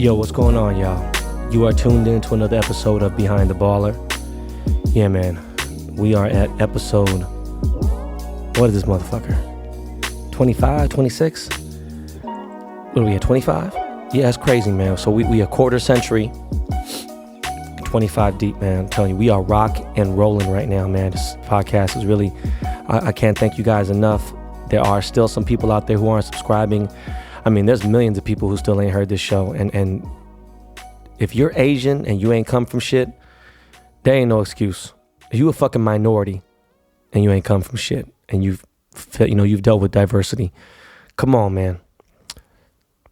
Yo, what's going on, y'all? You are tuned in to another episode of Behind the Baller. Yeah, man. We are at episode... What is this motherfucker? 25, 26? What are we at, 25? Yeah, it's crazy, man. So we a quarter century, 25 deep, man. I'm telling you, we are rock and rolling right now, man. This podcast is really... I can't thank you guys enough. There are still some people out there who aren't subscribing. I mean, there's millions of people who still ain't heard this show. And if you're Asian and you ain't come from shit, there ain't no excuse. If you a fucking minority and you ain't come from shit and you've dealt with diversity, come on, man.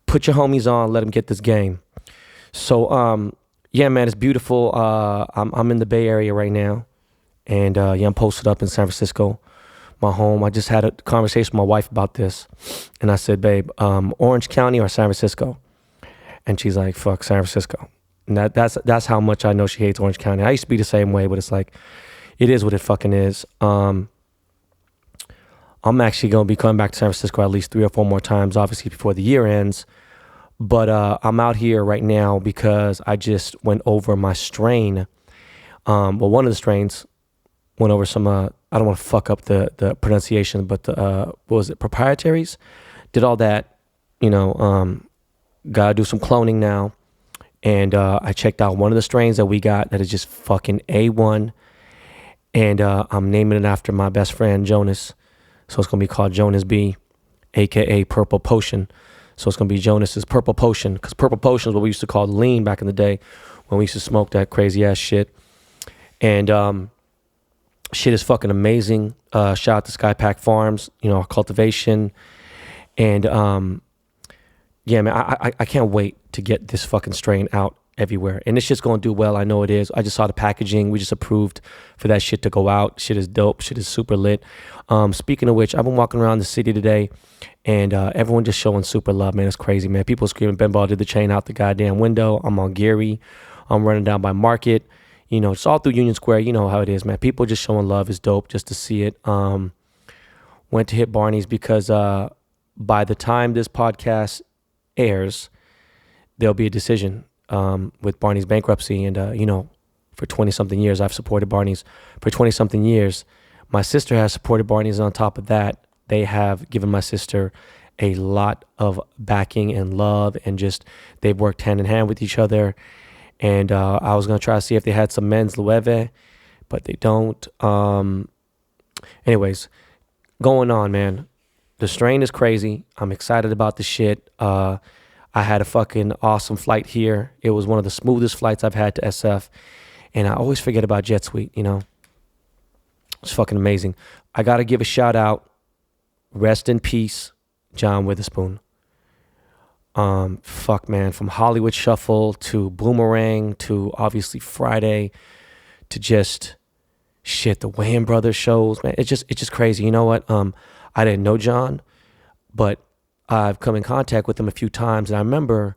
Put your homies on, let them get this game. So, yeah, man, it's beautiful. I'm in the Bay Area right now. And, yeah, I'm posted up in San Francisco, my home. I just had a conversation with my wife about this. And I said, babe, Orange County or San Francisco? And she's like, fuck, San Francisco. And that's how much I know she hates Orange County. I used to be the same way, but it's like, it is what it fucking is. I'm actually going to be coming back to San Francisco at least 3 or 4 more times, obviously, before the year ends. But I'm out here right now because I just went over my strain. Well, one of the strains went over some, I don't want to fuck up the pronunciation, but what was it, proprietaries? Did all that, got to do some cloning now. And I checked out one of the strains that we got that is just fucking A1. And I'm naming it after my best friend, Jonas. So it's going to be called Jonas B, a.k.a. Purple Potion. So it's going to be Jonas's Purple Potion. Because Purple Potion is what we used to call lean back in the day when we used to smoke that crazy ass shit. And shit is fucking amazing. Shout out to Skypack Farms, our cultivation. And yeah, man, I can't wait to get this fucking strain out everywhere. And this shit's going to do well. I know it is. I just saw the packaging. We just approved for that shit to go out. Shit is dope. Shit is super lit. Speaking of which, I've been walking around the city today and everyone just showing super love, man. It's crazy, man. People screaming, Ben Ball did the chain out the goddamn window. I'm on Geary. I'm running down by Market. It's all through Union Square. You know how it is, man. People just showing love is dope just to see it. Went to hit Barney's because by the time this podcast airs, there'll be a decision with Barney's bankruptcy. And, for 20-something years, I've supported Barney's. For 20-something years, my sister has supported Barney's. And on top of that, they have given my sister a lot of backing and love. And just they've worked hand in hand with each other. And I was going to try to see if they had some men's Loewe, but they don't. Anyways, going on, man. The strain is crazy. I'm excited about the shit. I had a fucking awesome flight here. It was one of the smoothest flights I've had to SF. And I always forget about Jet Suite, It's fucking amazing. I got to give a shout out. Rest in peace, John Witherspoon. Fuck, man. From Hollywood Shuffle to Boomerang to obviously Friday to just shit, the Wayans Brothers shows, man. It's just crazy. You know what? I didn't know John, but I've come in contact with him a few times, and I remember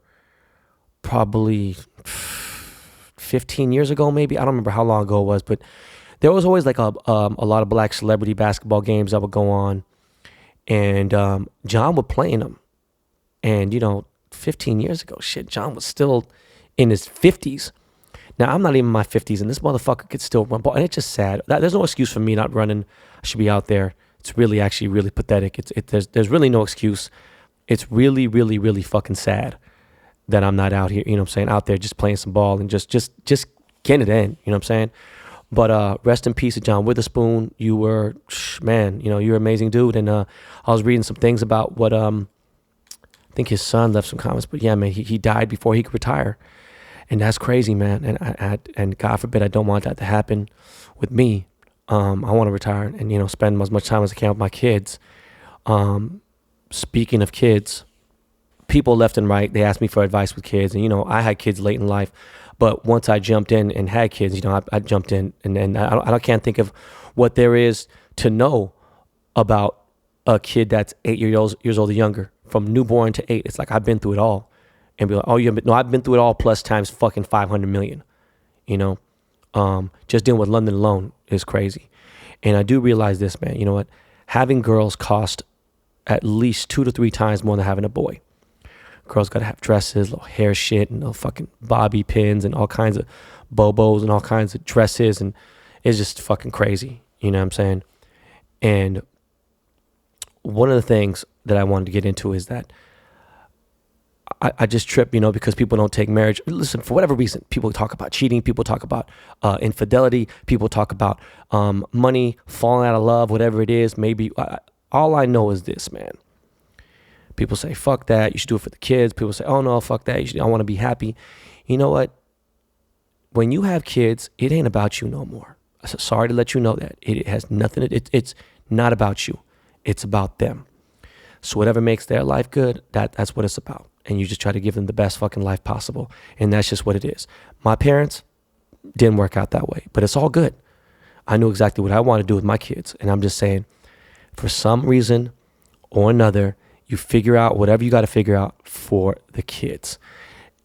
probably 15 years ago, maybe. I don't remember how long ago it was, but there was always like a lot of black celebrity basketball games that would go on, and John would play in them. And 15 years ago, shit, John was still in his 50s. Now I'm not even in my 50s, and this motherfucker could still run ball, and it's just sad. There's no excuse for me not running. I should be out there. It's really, actually, really pathetic. There's really no excuse. It's really, really, really fucking sad that I'm not out here, out there just playing some ball and just getting it in, But rest in peace to John Witherspoon. You were, man, you're an amazing dude. And I was reading some things about what, I think his son left some comments, but yeah, man, he died before he could retire. And that's crazy, man. And and God forbid I don't want that to happen with me. I want to retire and, spend as much time as I can with my kids. Speaking of kids, people left and right, they asked me for advice with kids. And, I had kids late in life. But once I jumped in and had kids, I jumped in. And I can't think of what there is to know about a kid that's 8 years old or younger. From newborn to 8. It's like I've been through it all. And be like, I've been through it all plus times fucking 500 million. Just dealing with London alone is crazy. And I do realize this, man. You know what? Having girls cost at least 2 to 3 times more than having a boy. Girls gotta have dresses, little hair shit, and little fucking bobby pins and all kinds of bobos and all kinds of dresses, and it's just fucking crazy. You know what I'm saying? And one of the things that I wanted to get into is that I just trip, because people don't take marriage. Listen, for whatever reason, people talk about cheating, people talk about infidelity, people talk about money, falling out of love, whatever it is. Maybe all I know is this, man. People say, fuck that, you should do it for the kids. People say, oh no, fuck that, I want to be happy. You know what? When you have kids, it ain't about you no more. Sorry to let you know that. It has nothing, it's not about you. It's about them. So whatever makes their life good, that's what it's about. And you just try to give them the best fucking life possible. And that's just what it is. My parents didn't work out that way, but it's all good. I knew exactly what I want to do with my kids. And I'm just saying, for some reason or another, you figure out whatever you got to figure out for the kids.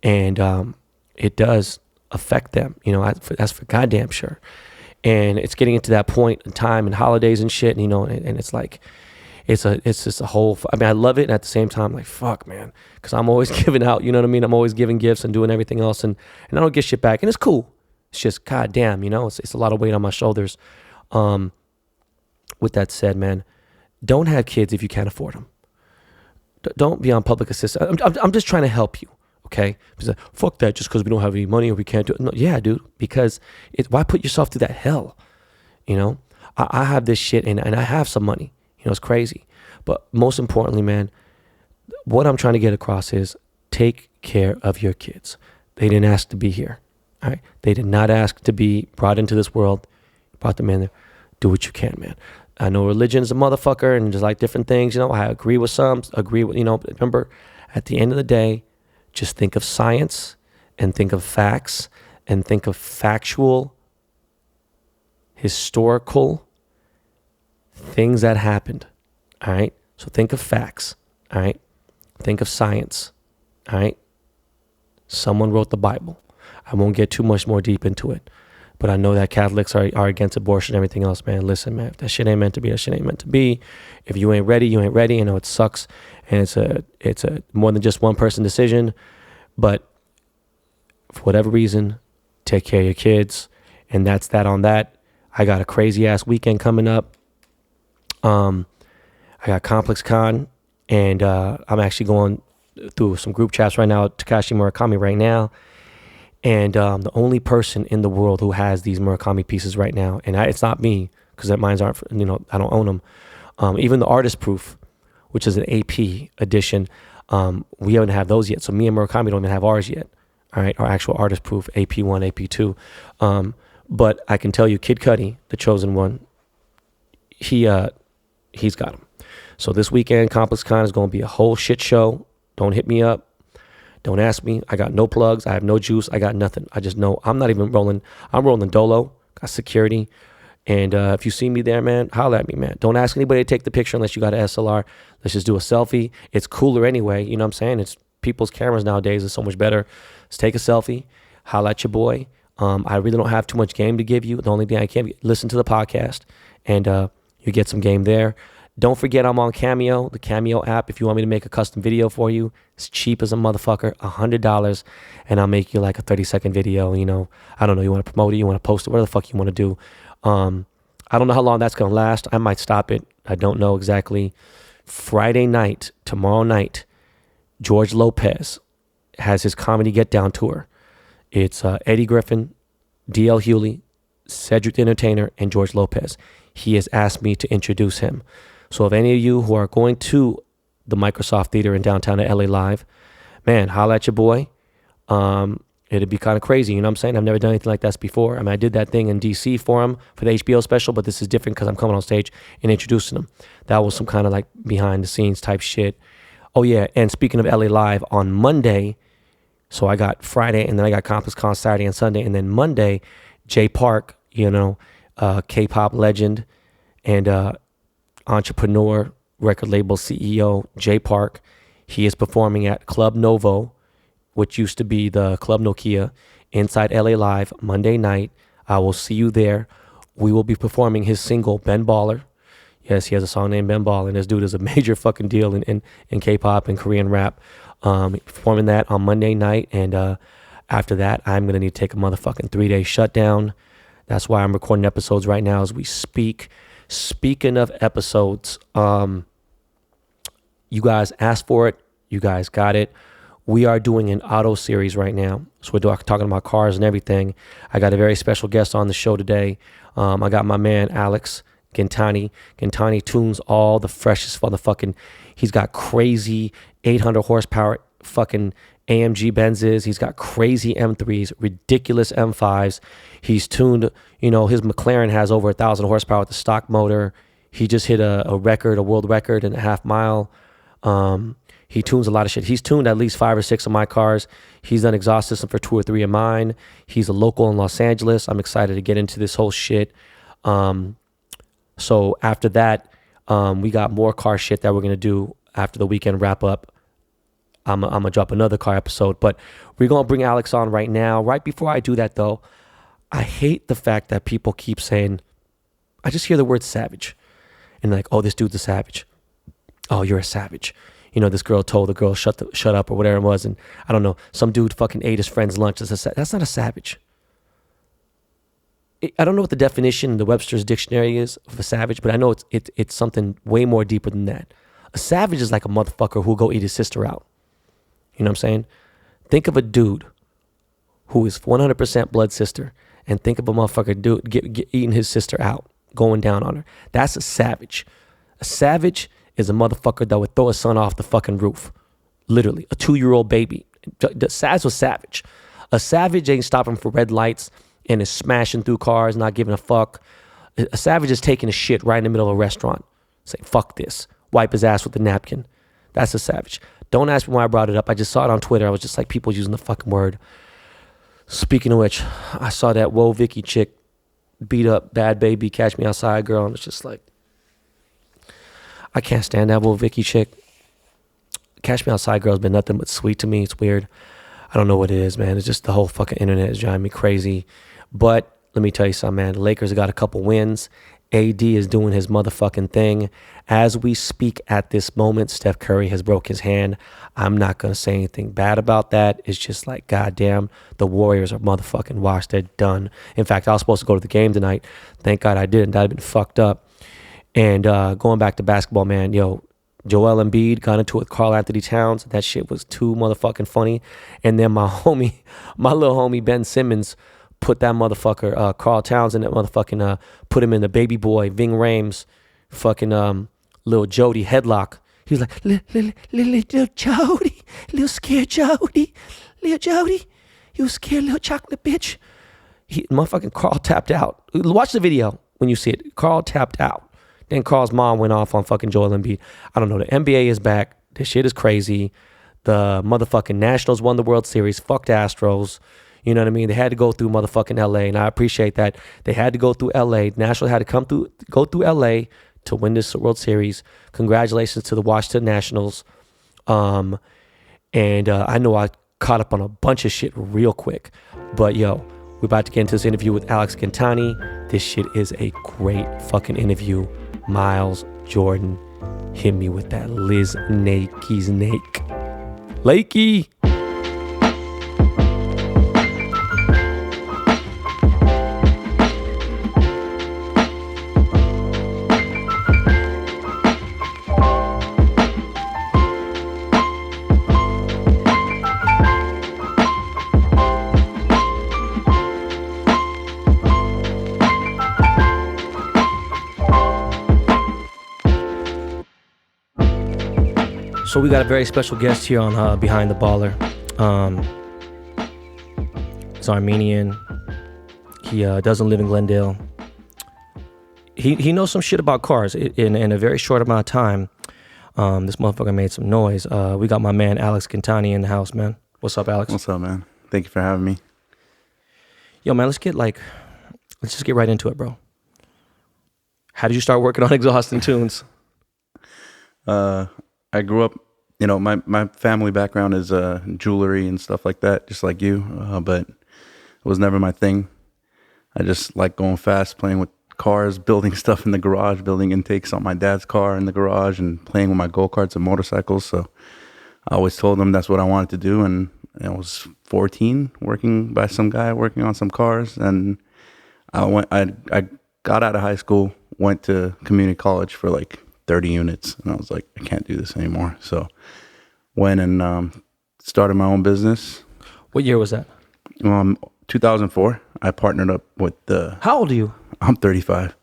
And it does affect them. That's for goddamn sure. And it's getting into that point in time and holidays and shit, and it's like, it's just a whole, I love it. And at the same time, like, fuck, man, because I'm always giving out, you know what I mean? I'm always giving gifts and doing everything else. And I don't get shit back. And it's cool. It's just, goddamn, it's a lot of weight on my shoulders. With that said, man, don't have kids if you can't afford them. Don't be on public assistance. I'm just trying to help you. Okay. Because fuck that, just because we don't have any money or we can't do it. No, yeah, dude, because why put yourself through that hell? I have this shit and I have some money. It's crazy. But most importantly, man, what I'm trying to get across is take care of your kids. They didn't ask to be here. All right. They did not ask to be brought into this world. Brought them in there. Do what you can, man. I know religion is a motherfucker and just like different things, I agree with some, remember, at the end of the day, just think of science and think of facts and think of factual, historical things that happened. All right. So think of facts. All right. Think of science. All right. Someone wrote the Bible. I won't get too much more deep into it, but I know that Catholics are against abortion and everything else, man. Listen, man, if that shit ain't meant to be, that shit ain't meant to be. If you ain't ready, you ain't ready. I know it sucks. And it's a more than just one person decision, but for whatever reason, take care of your kids. And that's that on that. I got a crazy ass weekend coming up. I got Complex Con, and I'm actually going through some group chats right now, Takashi Murakami right now. And the only person in the world who has these Murakami pieces right now, and it's not me, because mine aren't, I don't own them. Even the artist proof, which is an AP edition, we haven't have those yet. So me and Murakami don't even have ours yet. All right, our actual artist proof, AP1, AP2. But I can tell you, Kid Cudi, the chosen one, he's got them. So this weekend, Complex Con is going to be a whole shit show. Don't hit me up. Don't ask me. I got no plugs. I have no juice. I got nothing. I just know I'm not even rolling. I'm rolling Dolo. Got security. And if you see me there, man, holler at me, man. Don't ask anybody to take the picture unless you got an SLR. Let's just do a selfie. It's cooler anyway. You know what I'm saying? It's people's cameras nowadays is so much better. Let's take a selfie. Holler at your boy. I really don't have too much game to give you. The only thing I can listen to the podcast, and you get some game there. Don't forget I'm on Cameo, the Cameo app. If you want me to make a custom video for you, it's cheap as a motherfucker, $100, and I'll make you like a 30-second video. I don't know, you want to promote it, you want to post it, whatever the fuck you want to do. I don't know how long that's going to last. I might stop it. I don't know exactly. Friday night, tomorrow night, George Lopez has his Comedy Get Down tour. It's Eddie Griffin, D.L. Hewley, Cedric the Entertainer, and George Lopez. He has asked me to introduce him. So if any of you who are going to the Microsoft Theater in downtown LA Live, man, holla at your boy. It'd be kind of crazy, you know what I'm saying? I've never done anything like that before. I did that thing in DC for him for the HBO special, but this is different because I'm coming on stage and introducing him. That was some kind of like behind the scenes type shit. Oh yeah, and speaking of LA Live, on Monday, so I got Friday and then I got Complex Con Saturday and Sunday, and then Monday, Jay Park, K-pop legend and entrepreneur, record label CEO, Jay Park. He is performing at Club Novo, which used to be the Club Nokia, inside LA Live, Monday night. I will see you there. We will be performing his single, Ben Baller. Yes, he has a song named Ben Baller, and this dude is a major fucking deal in K-pop and Korean rap. Performing that on Monday night, and after that, I'm gonna need to take a motherfucking 3-day shutdown. That's why I'm recording episodes right now as we speak. Speaking of episodes, you guys asked for it. You guys got it. We are doing an auto series right now. So we're talking about cars and everything. I got a very special guest on the show today. I got my man, Alex Gintani. Gintani tunes all the freshest motherfucking. He's got crazy 800 horsepower fucking AMG Benzes. He's got crazy M3s, ridiculous M5s. He's tuned, his McLaren has over 1,000 horsepower with the stock motor. He just hit a world record in a half mile. He tunes a lot of shit. He's tuned at least 5 or 6 of my cars. He's done exhaust system for 2 or 3 of mine. He's a local in Los Angeles. I'm excited to get into this whole shit. So after that, we got more car shit that we're going to do after the weekend wrap up. I'm going to drop another car episode, but we're going to bring Alex on right now. Right before I do that, though, I hate the fact that people keep saying, I just hear the word savage. And like, oh, this dude's a savage. Oh, you're a savage. This girl told the girl, shut up or whatever it was. And I don't know, some dude fucking ate his friend's lunch. That's not a savage. I don't know what the definition in the Webster's dictionary is of a savage, but I know it's something way more deeper than that. A savage is like a motherfucker who'll go eat his sister out. You know what I'm saying? Think of a dude who is 100% blood sister, and think of a motherfucker eating his sister out, going down on her. That's a savage. A savage is a motherfucker that would throw a son off the fucking roof. Literally, a 2-year-old baby. That's a savage. A savage ain't stopping for red lights and is smashing through cars, not giving a fuck. A savage is taking a shit right in the middle of a restaurant. Say, fuck this. Wipe his ass with a napkin. That's a savage. Don't ask me why I brought it up. I just saw it on Twitter. I was just like, people using the fucking word. Speaking of which, I saw that Whoa Vicky chick beat up Bad Baby, Catch Me Outside girl, and it's just like, I can't stand that Whoa Vicky chick. Catch Me Outside girl's been nothing but sweet to me. It's weird. I don't know what it is, man. It's just the whole fucking internet is driving me crazy. But let me tell you something, man. The Lakers have got a couple wins. AD is doing his motherfucking thing. As we speak at this moment, Steph Curry has broke his hand. I'm not going to say anything bad about that. It's just like, goddamn, the Warriors are motherfucking washed. They're done. In fact, I was supposed to go to the game tonight. Thank God I didn't. I'd been fucked up. And going back to basketball, man, Joel Embiid got into it with Karl Anthony Towns. That shit was too motherfucking funny. And then my little homie Ben Simmons put that motherfucker, Karl Towns, in that motherfucking, put him in the baby boy, Ving Rhames, fucking little Jody headlock. He was like, little Jody, little scared Jody, little Jody, you scared little chocolate bitch. Motherfucking Karl tapped out. Watch the video when you see it. Karl tapped out. Then Karl's mom went off on fucking Joel Embiid. I don't know. The NBA is back. This shit is crazy. The motherfucking Nationals won the World Series. Fucked Astros. You know what I mean? They had to go through motherfucking LA, and I appreciate that. They had to go through LA. Nationals had to go through LA to win this World Series. Congratulations to the Washington Nationals. And I know I caught up on a bunch of shit real quick. But we're about to get into this interview with Alex Gintani. This shit is a great fucking interview. Miles Jordan, hit me with that Liz Nakey Snake. Lakey. So we got a very special guest here on Behind the Baller. He's Armenian. He doesn't live in Glendale. He knows some shit about cars. In a very short amount of time, this motherfucker made some noise. We got my man Alex Gintani in the house, man. What's up, Alex? What's up, man? Thank you for having me. Yo, man, let's just get right into it, bro. How did you start working on exhausting tunes? I grew up, my family background is jewelry and stuff like that, just like you, but it was never my thing. I just like going fast, playing with cars, building stuff in the garage, building intakes on my dad's car in the garage, and playing with my go-karts and motorcycles. So I always told them that's what I wanted to do. And I was 14 working by some guy working on some cars. And I got out of high school, went to community college for like 30 units. And I was like, I can't do this anymore. So went and started my own business. What year was that? 2004. I partnered up with How old are you? I'm 35.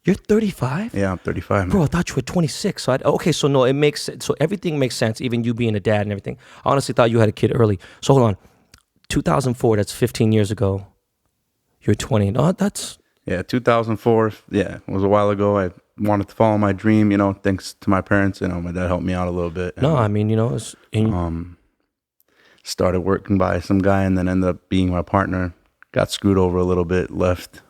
You're 35? Yeah, I'm 35. Man. Bro, I thought you were 26. So okay, so no, it makes sense. So everything makes sense, even you being a dad and everything. I honestly thought you had a kid early. So hold on. 2004, that's 15 years ago. You're 20. No, that's... Yeah, 2004. Yeah, it was a while ago. I wanted to follow my dream, you know, thanks to my parents. You know, my dad helped me out a little bit. No, I mean, you know, it's... Started working by some guy and then ended up being my partner. Got screwed over a little bit, left.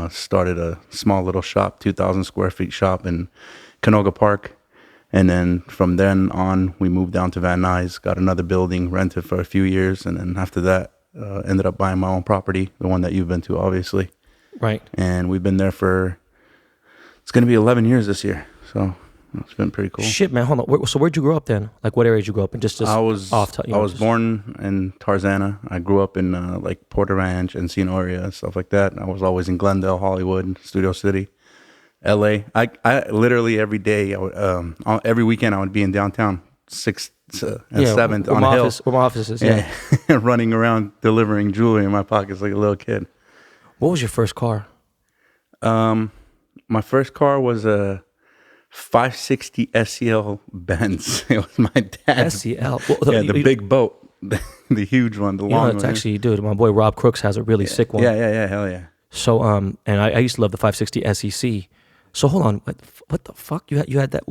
Started a small little shop, 2,000 square feet shop in Canoga Park. And then from then on, we moved down to Van Nuys, got another building, rented for a few years. And then after that, ended up buying my own property, the one that you've been to, obviously. Right. And we've been there for, it's going to be 11 years this year. So it's been pretty cool. Shit, man, hold on. So where'd you grow up then? Like, what area did you grow up in? I was born in Tarzana. I grew up in like Porter Ranch, Encino area, stuff like that. I was always in Glendale, Hollywood, Studio City, LA. I literally every day, every weekend, I would be in downtown, 6th and 7th on a hill. Where my office is, yeah. Running around delivering jewelry in my pockets like a little kid. What was your first car? My first car was a 560 SEL Benz. It was my dad's. SEL? Well, the big boat. The huge one, the long one. It's actually, dude, my boy Rob Crooks has a really sick one. Yeah, hell yeah. So, and I used to love the 560 SEC. So hold on, what the fuck? You had that,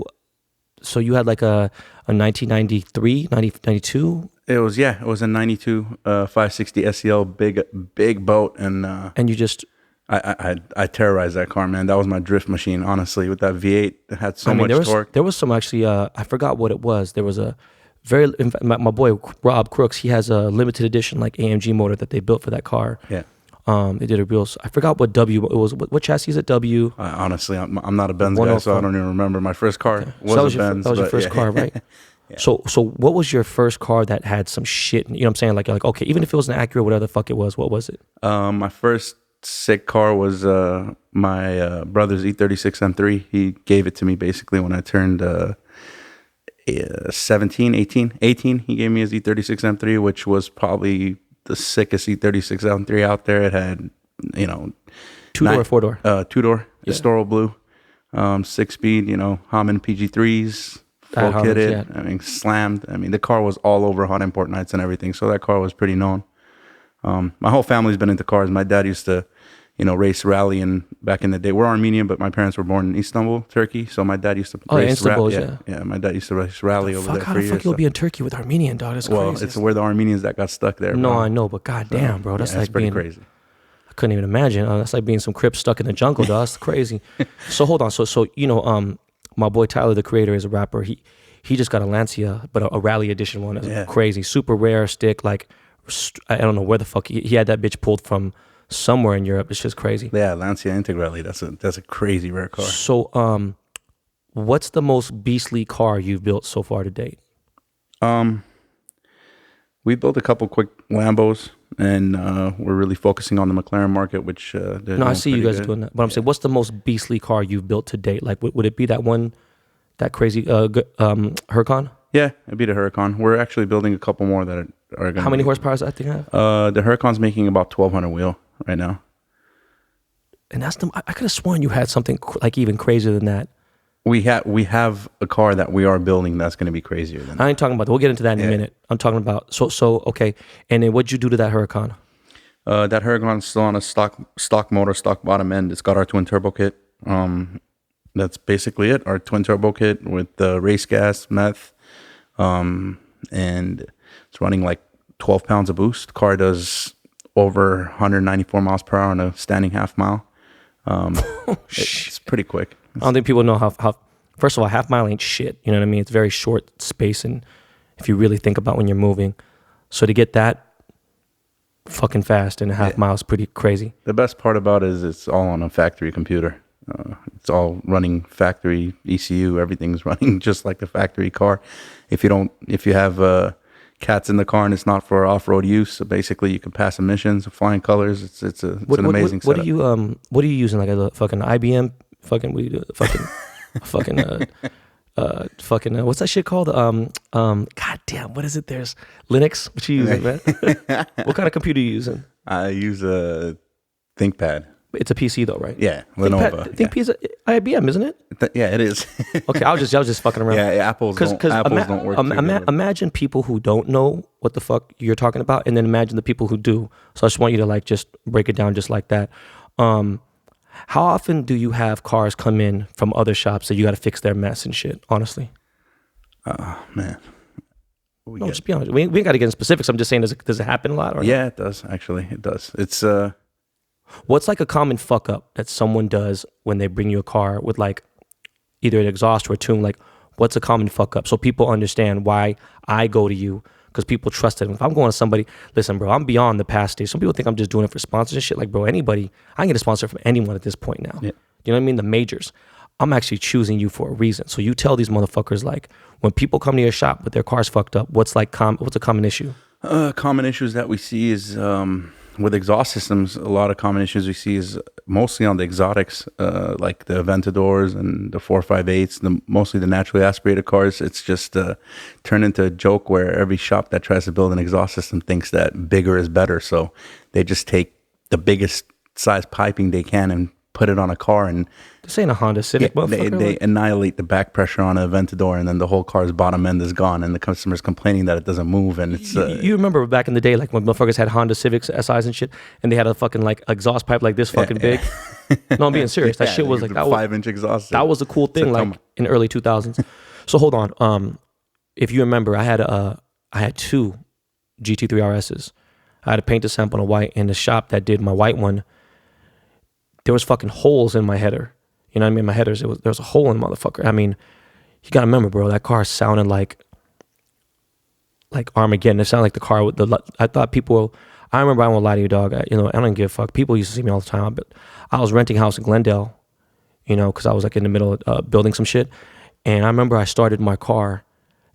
so you had like a 1993, 92? It was a 92 560 SEL, big boat. And you just... I terrorized that car, man. That was my drift machine, honestly, with that V8. It had so much torque. There was some actually, I forgot what it was. There was a my boy Rob Crooks, he has a limited edition like AMG motor that they built for that car. Yeah. They did I forgot what W it was. What chassis is it? W? Honestly, I'm not a Benz guy, so I don't even remember. My first car was a Benz. That was your first car, right? Yeah. So what was your first car that had some shit? You know what I'm saying? Like, okay, even if it was an Acura, whatever the fuck it was, what was it? My first sick car was my brother's E36 M3. He gave it to me basically when I turned 18. He gave me his E36 M3, which was probably the sickest E36 M3 out there. It had, you know, 2-door or 4-door? 2-door, Estoril blue, 6-speed, you know, Hammond PG3s, full kitted. Yeah. I mean, slammed. I mean, the car was all over hot import nights and everything. So that car was pretty known. My whole family's been into cars. My dad used to, you know, race rally, and back in the day, we're Armenian, but my parents were born in Istanbul, Turkey. So my dad used to race Istanbul, rally. Yeah, my dad used to race rally over there for years. How the fuck you'll be in Turkey with Armenian, dog? That's crazy. Well, it's where the Armenians that got stuck there. No, bro. I know, but goddamn, bro, that's like pretty being crazy. I couldn't even imagine. That's like being some Crips stuck in the jungle, dog. That's crazy. So hold on. So you know, my boy Tyler, the creator, is a rapper. He just got a Lancia, but a rally edition one. It's crazy, super rare stick. Like, I don't know where the fuck he had that bitch pulled from somewhere in Europe. It's just crazy. Yeah, Lancia Integrale. That's a crazy rare car. So, what's the most beastly car you've built so far to date? We built a couple quick Lambos, and we're really focusing on the McLaren market, which no, I see you guys doing that. But I'm saying, what's the most beastly car you've built to date? Like, would it be that one, that crazy Huracan? Yeah, it'd be the Huracan. We're actually building a couple more that are going to. How many horsepower does that thing have? The Huracan's making about 1,200 wheel right now. And that's I could have sworn you had something like even crazier than that. We have a car that we are building that's going to be crazier than that. I ain't talking about that. We'll get into that in a minute. I'm talking about so okay. And then what'd you do to that Huracan? That Huracan's still on a stock motor, stock bottom end. It's got our twin turbo kit. That's basically it. Our twin turbo kit with the race gas, meth, and it's running like 12 pounds of boost. Car does over 194 miles per hour on a standing half mile. It's pretty quick. I don't think people know how. First of all, half mile ain't shit. You know what I mean? It's very short space, and if you really think about when you're moving, so to get that fucking fast in a half mile is pretty crazy. The best part about it is it's all on a factory computer. it's all running factory ECU. Everything's running just like the factory car. If you have cats in the car and it's not for off-road use, so basically you can pass emissions, flying colors. It's an amazing what setup. What are you using, like a fucking IBM fucking what do you do? Fucking what's that shit called? God damn, what is it? There's Linux. What you using, man? What kind of computer are you using? I use a ThinkPad. It's a PC though, right? Yeah, Lenovo. ThinkPad is IBM, isn't it? Yeah, it is. Okay, I was just fucking around. Yeah, Apples don't work. Imagine people who don't know what the fuck you're talking about, and then imagine the people who do. So I just want you to like just break it down just like that. How often do you have cars come in from other shops that you got to fix their mess and shit? Honestly, Man. Just be honest. We ain't got to get in specifics. I'm just saying, does it happen a lot? Or yeah, it does actually. It does. It's What's like a common fuck up that someone does when they bring you a car with like either an exhaust or a tune? Like, what's a common fuck up so people understand why I go to you? Because people trust it. If I'm going to somebody, listen, bro, I'm beyond the past stage. Some people think I'm just doing it for sponsors and shit. Like, bro, anybody, I can get a sponsor from anyone at this point now. Yeah. You know what I mean? The majors. I'm actually choosing you for a reason. So you tell these motherfuckers, like, when people come to your shop with their cars fucked up, what's a common issue? Common issues that we see is with exhaust systems. A lot of common issues we see is mostly on the exotics, like the Aventadors and the 458s, mostly the naturally aspirated cars. It's just turned into a joke where every shop that tries to build an exhaust system thinks that bigger is better. So they just take the biggest size piping they can and put it on a car, and this ain't a Honda Civic, motherfucker. They annihilate the back pressure on an Aventador, and then the whole car's bottom end is gone, and the customer's complaining that it doesn't move. And it's you remember back in the day, like when motherfuckers had Honda Civics SIs and shit, and they had a fucking like exhaust pipe like this fucking big. No, I'm being serious. That shit was like that 5-inch exhaust. That was a cool thing, like in early 2000s. So hold on, if you remember, I had two GT3 RSs. I had a paint to sample on a white, and the shop that did my white one, there was fucking holes in my header. You know what I mean? My headers, there was a hole in the motherfucker. I mean, you gotta remember, bro, that car sounded like Armageddon. It sounded like the car with I thought people, I remember, I won't lie to you, dog. I don't give a fuck. People used to see me all the time. But I was renting a house in Glendale, because I was like in the middle of building some shit. And I remember I started my car,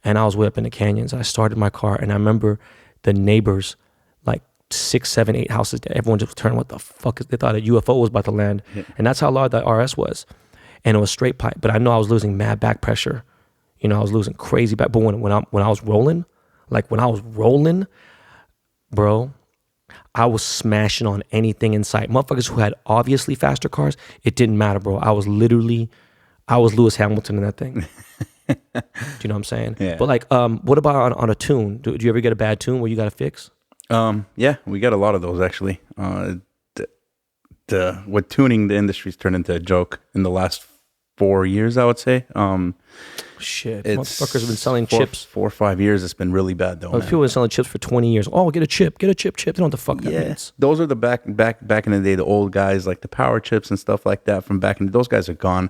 and I was way up in the canyons. I started my car, and I remember the neighbors, like 6, 7, 8 houses there. Everyone just turned, what the fuck is, they thought a UFO was about to land. Yeah. And that's how large that RS was. And it was straight pipe. But I know I was losing mad back pressure. I was losing crazy back. But when I was rolling, bro, I was smashing on anything in sight. Motherfuckers who had obviously faster cars, it didn't matter, bro. I was Lewis Hamilton in that thing. Do you know what I'm saying? Yeah. But like, what about on a tune? Do you ever get a bad tune where you got to fix? Yeah, we got a lot of those actually. With tuning, the industry's turned into a joke in the last 4 years, I would say. Shit, motherfuckers have been selling chips. 4 or 5 years, it's been really bad though. People have been selling chips for 20 years. Oh, get a chip. They don't know what the fuck that means. Those are the back in the day, the old guys, like the power chips and stuff like that from back in. Those guys are gone.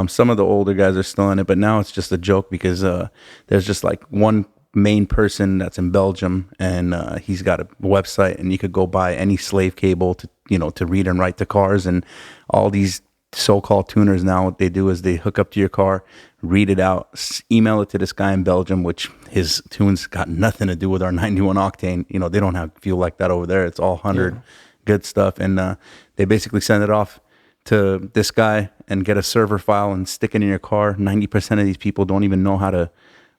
Some of the older guys are still in it, but now it's just a joke because there's just like one main person that's in Belgium, and he's got a website, and you could go buy any slave cable to to read and write the cars. And all these so-called tuners now, what they do is they hook up to your car, read it out, email it to this guy in Belgium, which his tunes got nothing to do with our 91 octane. They don't have fuel like that over there. It's all 100 good stuff, and they basically send it off to this guy and get a server file and stick it in your car. 90% of these people don't even know how to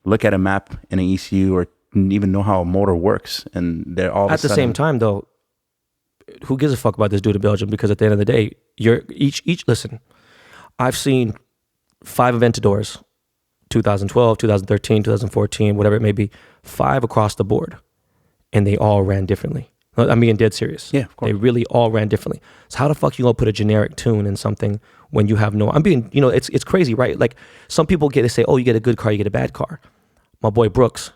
look at a map in an ECU or even know how a motor works. And they're all at the same time, though, who gives a fuck about this dude in Belgium? Because at the end of the day, you're each listen, I've seen 5 Aventadors, 2012, 2013, 2014, whatever it may be, 5 across the board, and they all ran differently. I'm being dead serious. Yeah, of course. They really all ran differently. So how the fuck you gonna put a generic tune in something when you have no? I'm being, it's crazy, right? Like some people they say, oh, you get a good car, you get a bad car. My boy Brooks,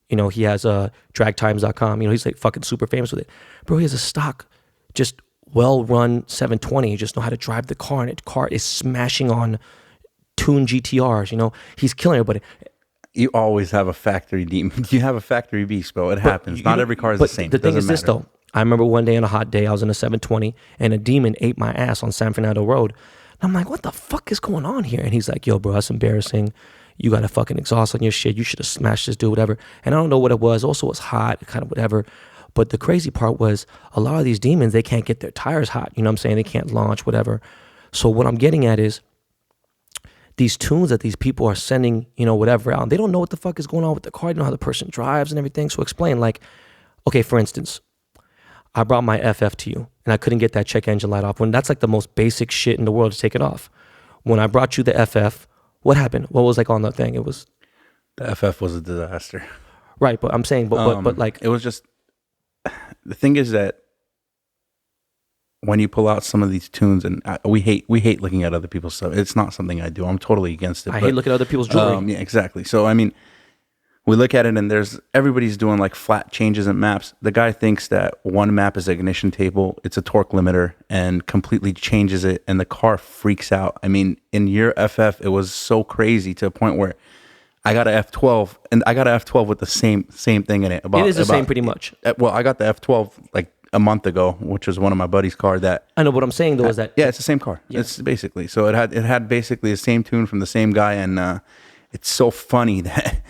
he has dragtimes.com. He's like fucking super famous with it, bro. He has a stock, just well-run 720. You just know how to drive the car, and the car is smashing on tuned GTRs. He's killing everybody. You always have a factory demon. You have a factory beast, bro. It happens. Not every car is the same. The thing is this, though. I remember one day on a hot day, I was in a 720, and a demon ate my ass on San Fernando Road. I'm like, what the fuck is going on here? And he's like, yo, bro, that's embarrassing. You got a fucking exhaust on your shit. You should have smashed this dude, whatever. And I don't know what it was. Also, it was hot, kind of whatever. But the crazy part was a lot of these demons, they can't get their tires hot. You know what I'm saying? They can't launch, whatever. So what I'm getting at is these tunes that these people are sending, you know, whatever out, they don't know what the fuck is going on with the car. They don't know how the person drives and everything. So explain, like, okay, for instance, I brought my FF to you and I couldn't get that check engine light off when that's like the most basic shit in the world to take it off. When I brought you the FF, what happened? What was like on the thing? It was The FF was a disaster. right, but I'm saying, but like it was just, the thing is that when you pull out some of these tunes, and we hate looking at other people's stuff. It's not something I do. I'm totally against it. I hate looking at other people's jewelry. Yeah, exactly. So I mean, we look at it and everybody's doing like flat changes in maps. The guy thinks that one map is ignition table, it's a torque limiter, and completely changes it, and the car freaks out. I mean, in your FF, it was so crazy to a point where I got a F12, and I got a F12 with the same thing in it. It is the same pretty much. Well, I got the F12 like a month ago, which was one of my buddy's car that I know what I'm saying though is that it's the same car. Yeah. It's basically, so it had basically the same tune from the same guy, and it's so funny that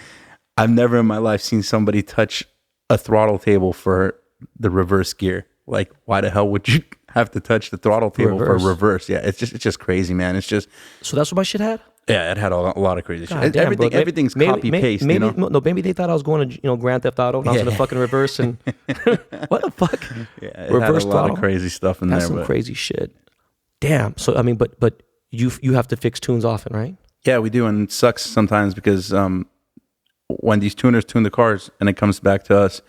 I've never in my life seen somebody touch a throttle table for the reverse gear. Like, why the hell would you have to touch the throttle table for reverse? Yeah, it's just crazy, man. It's just, so that's what my shit had. Yeah, it had a lot of crazy shit. Damn, Everything's copy paste. Maybe, you know? No, maybe they thought I was going to Grand Theft Auto. And I was going to fucking reverse and what the fuck? Yeah, it reverse had a lot of crazy stuff in That's there. Some crazy shit. Damn. So I mean, but you have to fix tunes often, right? Yeah, we do, and it sucks sometimes because when these tuners tune the cars and it comes back to us,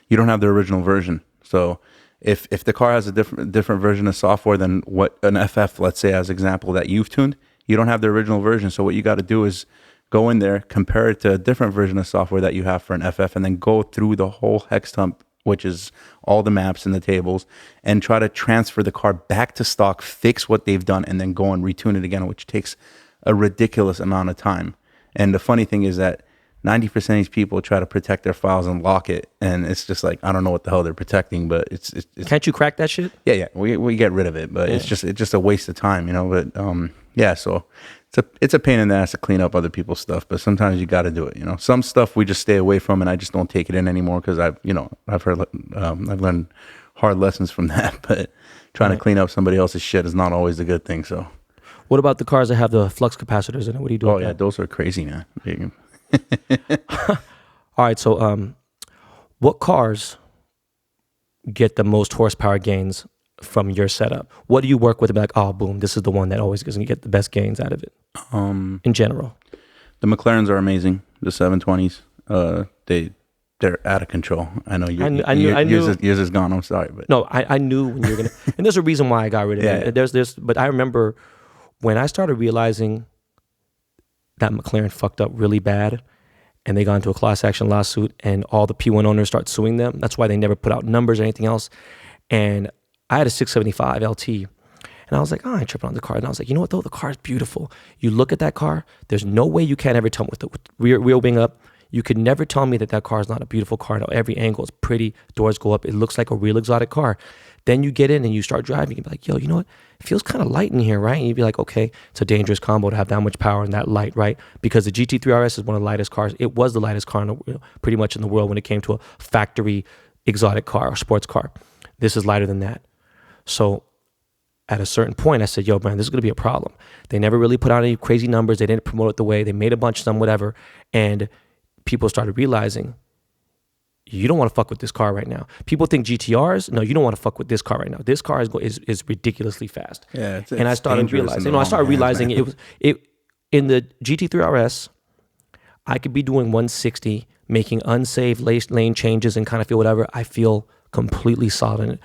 you don't have the original version. So if the car has a different version of software than what an FF, let's say as example, that you've tuned, you don't have the original version. So what you got to do is go in there, compare it to a different version of software that you have for an FF, and then go through the whole hex dump, which is all the maps and the tables, and try to transfer the car back to stock, fix what they've done, and then go and retune it again, which takes a ridiculous amount of time. And the funny thing is that 90% of these people try to protect their files and lock it, and it's just like, I don't know what the hell they're protecting, but it's Can't you crack that shit? Yeah, we get rid of it, but it's just a waste of time, you know. But yeah, so it's a pain in the ass to clean up other people's stuff, but sometimes you got to do it, you know. Some stuff we just stay away from, and I just don't take it in anymore because I've learned hard lessons from that. But trying to clean up somebody else's shit is not always a good thing. So, what about the cars that have the flux capacitors in it? What do you do? Oh yeah, those are crazy, man. All right, so what cars get the most horsepower gains from your setup? What do you work with to be like, oh, boom, this is the one that always going to get the best gains out of it? In general, the McLarens are amazing. The 720s, they're out of control. I know yours is gone. I'm sorry, but no, I knew when you were gonna, and there's a reason why I got rid of it. There's, but I remember when I started realizing that McLaren fucked up really bad, and they got into a class action lawsuit, and all the P1 owners start suing them. That's why they never put out numbers or anything else. And I had a 675 LT, and I was like, oh, I ain't tripping on the car. And I was like, you know what though? The car is beautiful. You look at that car, there's no way you can ever tell me with the rear wing up, you could never tell me that car is not a beautiful car. Now, every angle is pretty, doors go up, it looks like a real exotic car. Then you get in and you start driving, you'd be like, yo, you know what? It feels kind of light in here, right? And you'd be like, okay, it's a dangerous combo to have that much power and that light, right? Because the GT3 RS is one of the lightest cars. It was the lightest car pretty much in the world when it came to a factory exotic car or sports car. This is lighter than that. So at a certain point, I said, yo, man, this is going to be a problem. They never really put out any crazy numbers. They didn't promote it the way. They made a bunch of them, whatever. And people started realizing, you don't want to fuck with this car right now. People think GTRs. No, you don't want to fuck with this car right now. This car is ridiculously fast. Yeah, and I started realizing, it was in the GT3 RS. I could be doing 160, making unsafe lane changes and kind of feel whatever. I feel completely solid in it,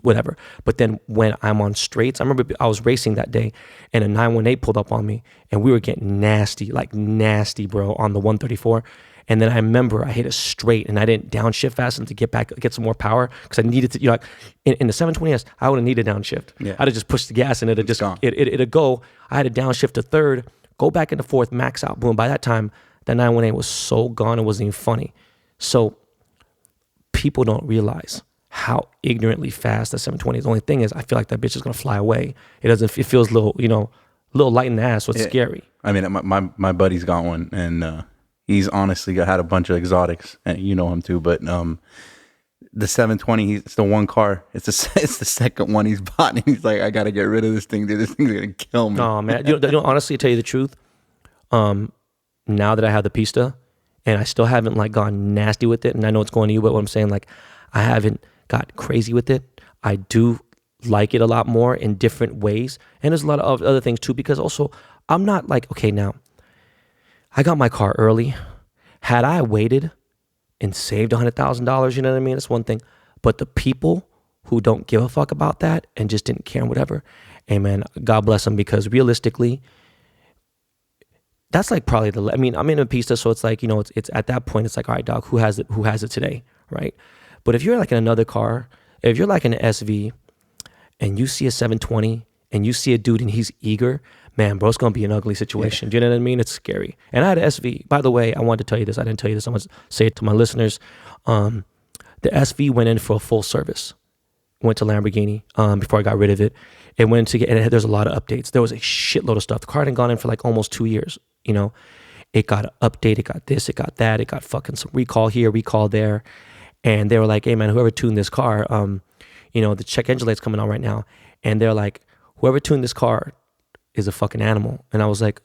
whatever. But then when I'm on straights, I remember I was racing that day, and a 918 pulled up on me, and we were getting nasty, bro, on the 134. And then I remember I hit a straight and I didn't downshift fast enough to get some more power because I needed to, in the 720S, I would have needed a downshift. Yeah. I'd have just pushed the gas and it'd go. I had to downshift to third, go back into fourth, max out, boom. By that time, that 918 was so gone, it wasn't even funny. So people don't realize how ignorantly fast the 720 is. The only thing is, I feel like that bitch is going to fly away. It feels a little, little light in the ass, so it's scary. I mean, my buddy's got one, and he's honestly had a bunch of exotics, and you know him too. But the 720, it's the one car. It's the second one he's bought, and he's like, I gotta get rid of this thing, dude. This thing's gonna kill me. Oh man, honestly, to tell you the truth, now that I have the Pista, and I still haven't like gone nasty with it, and I know it's going to you, but what I'm saying, like, I haven't got crazy with it. I do like it a lot more in different ways, and there's a lot of other things too, because also I'm not like, okay, now I got my car early. Had I waited and saved $100,000, you know what I mean, that's one thing. But the people who don't give a fuck about that and just didn't care and whatever, hey man, God bless them, because realistically, that's like probably I mean, I'm in a Pista, so it's like, you know, it's at that point, it's like, all right, dog, who has it today, right? But if you're like in another car, if you're like in an SV and you see a 720 and you see a dude and he's eager, man, bro, it's going to be an ugly situation. Do you know what I mean? It's scary. And I had an SV. By the way, I wanted to tell you this. I didn't tell you this. I'm going to say it to my listeners. The SV went in for a full service. Went to Lamborghini before I got rid of it. It went to there's a lot of updates. There was a shitload of stuff. The car hadn't gone in for like almost 2 years, you know. It got an update. It got this. It got that. It got fucking some recall here, recall there. And they were like, hey, man, whoever tuned this car, you know, the check engine light's coming on right now. And they're like, whoever tuned this car is a fucking animal. And I was like,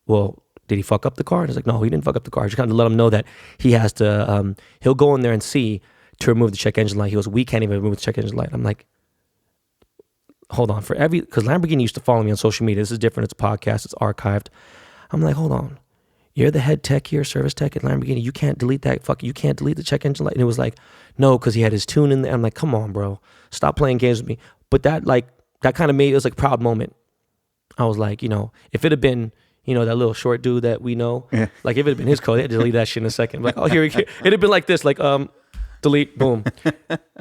well, did he fuck up the car? And he's like, no, he didn't fuck up the car. I just kind of let him know that he has to, he'll go in there and see to remove the check engine light. He goes, we can't even remove the check engine light. I'm like, hold on. Because Lamborghini used to follow me on social media. This is different. It's a podcast. It's archived. I'm like, hold on. You're the head tech here, service tech at Lamborghini. You can't delete you can't delete the check engine light. And it was like, no, because he had his tune in there. I'm like, come on, bro. Stop playing games with me. But that kind of made it was like a proud moment. I was like, you know, if it had been, you know, that little short dude that we know, like if it had been his code, they'd delete that shit in a second. Like, oh, here it'd have been like this, like, delete, boom.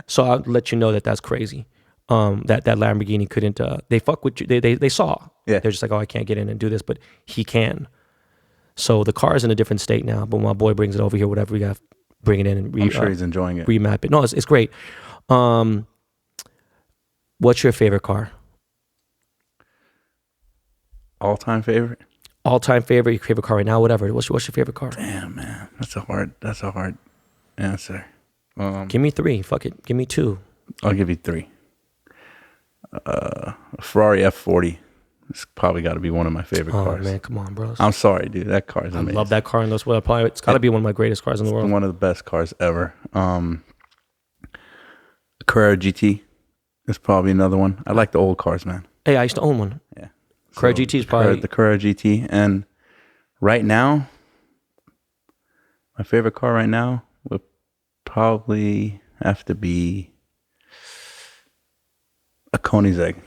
So I'll let you know that that's crazy. That Lamborghini couldn't, they fuck with you. They saw. Yeah. They're just like, oh, I can't get in and do this, but he can. So the car is in a different state now, but when my boy brings it over here, whatever, we got to bring it in and I'm sure he's enjoying it. Remap it. No, it's great. What's your favorite car? All-time favorite? All-time favorite, your favorite car right now, whatever. What's your favorite car? Damn, man. That's a hard answer. Give me 3. Fuck it. Give me 2. I'll give you 3. A Ferrari F40. It's probably got to be one of my favorite cars. Oh, man, come on, bro. I'm sorry, dude. That car is amazing. I love that car in this world. Probably, it's got to be one of my greatest cars in the world. One of the best cars ever. Carrera GT is probably another one. I like the old cars, man. Hey, I used to own one. Yeah. Carrera GT is probably... The Carrera GT. And right now, my favorite car right now would probably have to be a Koenigsegg.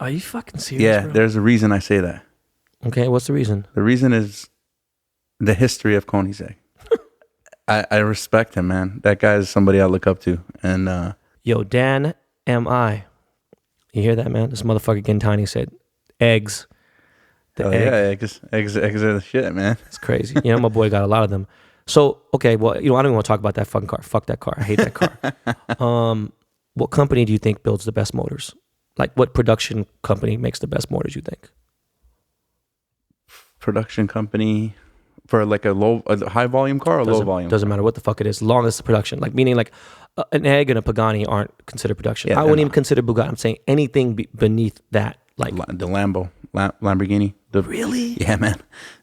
Are you fucking serious, Yeah, bro? There's a reason I say that. Okay, what's the reason? The reason is the history of Koenigsegg. I respect him, man. That guy is somebody I look up to. And yo, Dan M.I. You hear that, man? This motherfucker Gintani said eggs. Eggs are the shit, man. It's crazy. You know, my boy got a lot of them. So, okay, well, you know, I don't even want to talk about that fucking car. Fuck that car. I hate that car. What company do you think builds the best motors? Like, what production company makes the best motors, you think? Production company for like a high volume car or low volume? Doesn't matter what the fuck it is, as long as it's production. Like, meaning like an egg and a Pagani aren't considered production. I wouldn't even consider Bugatti. I'm saying anything beneath that. Like the Lamborghini. Really? Yeah, man.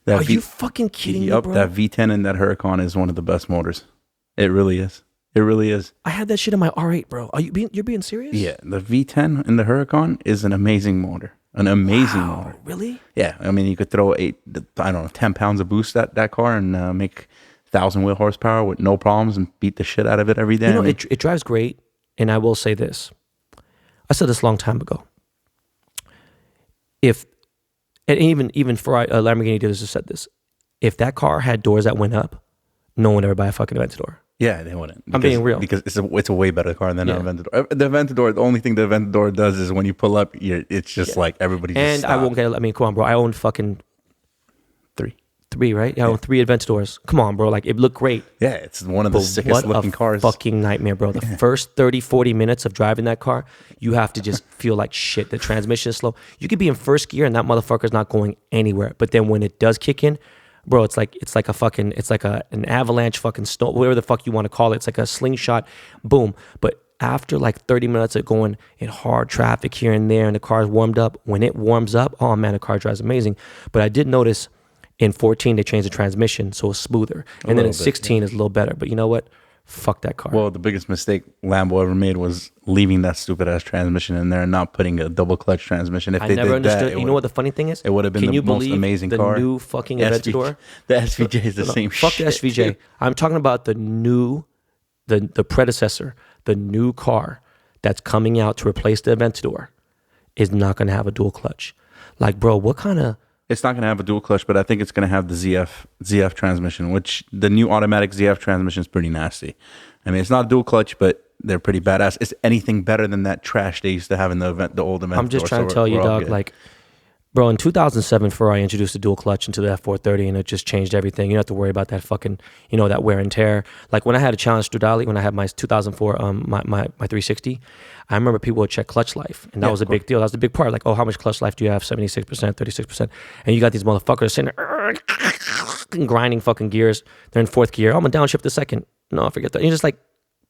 Are you fucking kidding me, bro? That V10 and that Huracan is one of the best motors. It really is. It really is. I had that shit in my R8, bro. You're being serious? Yeah, the V10 in the Huracan is an amazing motor. An amazing motor. Really? Yeah, I mean, you could throw 10 pounds of boost at that car and make 1,000 wheel horsepower with no problems and beat the shit out of it every day. You know, it drives great, and I will say this. I said this a long time ago. And even for Lamborghini dealers have said this. If that car had doors that went up, no one would ever buy a fucking Aventador. Yeah, they wouldn't. I'm being real. Because it's a way better car than an Aventador. The Aventador, the only thing the Aventador does is when you pull up, it's just like everybody just And stops. I won't get, I mean, come on, bro. I own fucking... 3, right? Yeah, I own 3 Aventadors. Come on, bro. Like, it looked great. Yeah, it's one of the But sickest looking cars. Fucking nightmare, bro. The first 30, 40 minutes of driving that car, you have to just feel like shit. The transmission is slow. You could be in first gear and that motherfucker's not going anywhere. But then when it does kick in, bro, it's like an avalanche fucking snow, whatever the fuck you want to call it. It's like a slingshot, boom. But after like 30 minutes of going in hard traffic here and there and the car's warmed up, when it warms up, oh man, the car drives amazing. But I did notice in 14, they changed the transmission, so it's smoother. And then in 16, it's a little better. But you know what? Fuck that car. Well, the biggest mistake Lambo ever made was leaving that stupid ass transmission in there and not putting a double clutch transmission. If I they never did understood. that, You know what the funny thing is? it would have been the most amazing the car. The new fucking Aventador? The SVJ is the same fuck shit. Fuck the SVJ. Dude. I'm talking about the new, the predecessor, the new car that's coming out to replace the Aventador is not going to have a dual clutch. Like, bro, what kind of... It's not going to have a dual clutch, but I think it's going to have the ZF transmission, which the new automatic ZF transmission is pretty nasty. I mean, it's not a dual clutch, but they're pretty badass. Is anything better than that trash they used to have in the old Aventador? I'm just trying to tell you, dog, good. Like, bro, in 2007, Ferrari introduced a dual clutch into the F430, and it just changed everything. You don't have to worry about that fucking, that wear and tear. Like, when I had a Challenge Stradale, when I had my 2004, my 360, I remember people would check clutch life, and that was a big deal. That was the big part. Like, oh, how much clutch life do you have? 76%, 36%. And you got these motherfuckers sitting there grinding fucking gears. They're in 4th gear. Oh, I'm going to downshift the second. No, forget that. You're just like,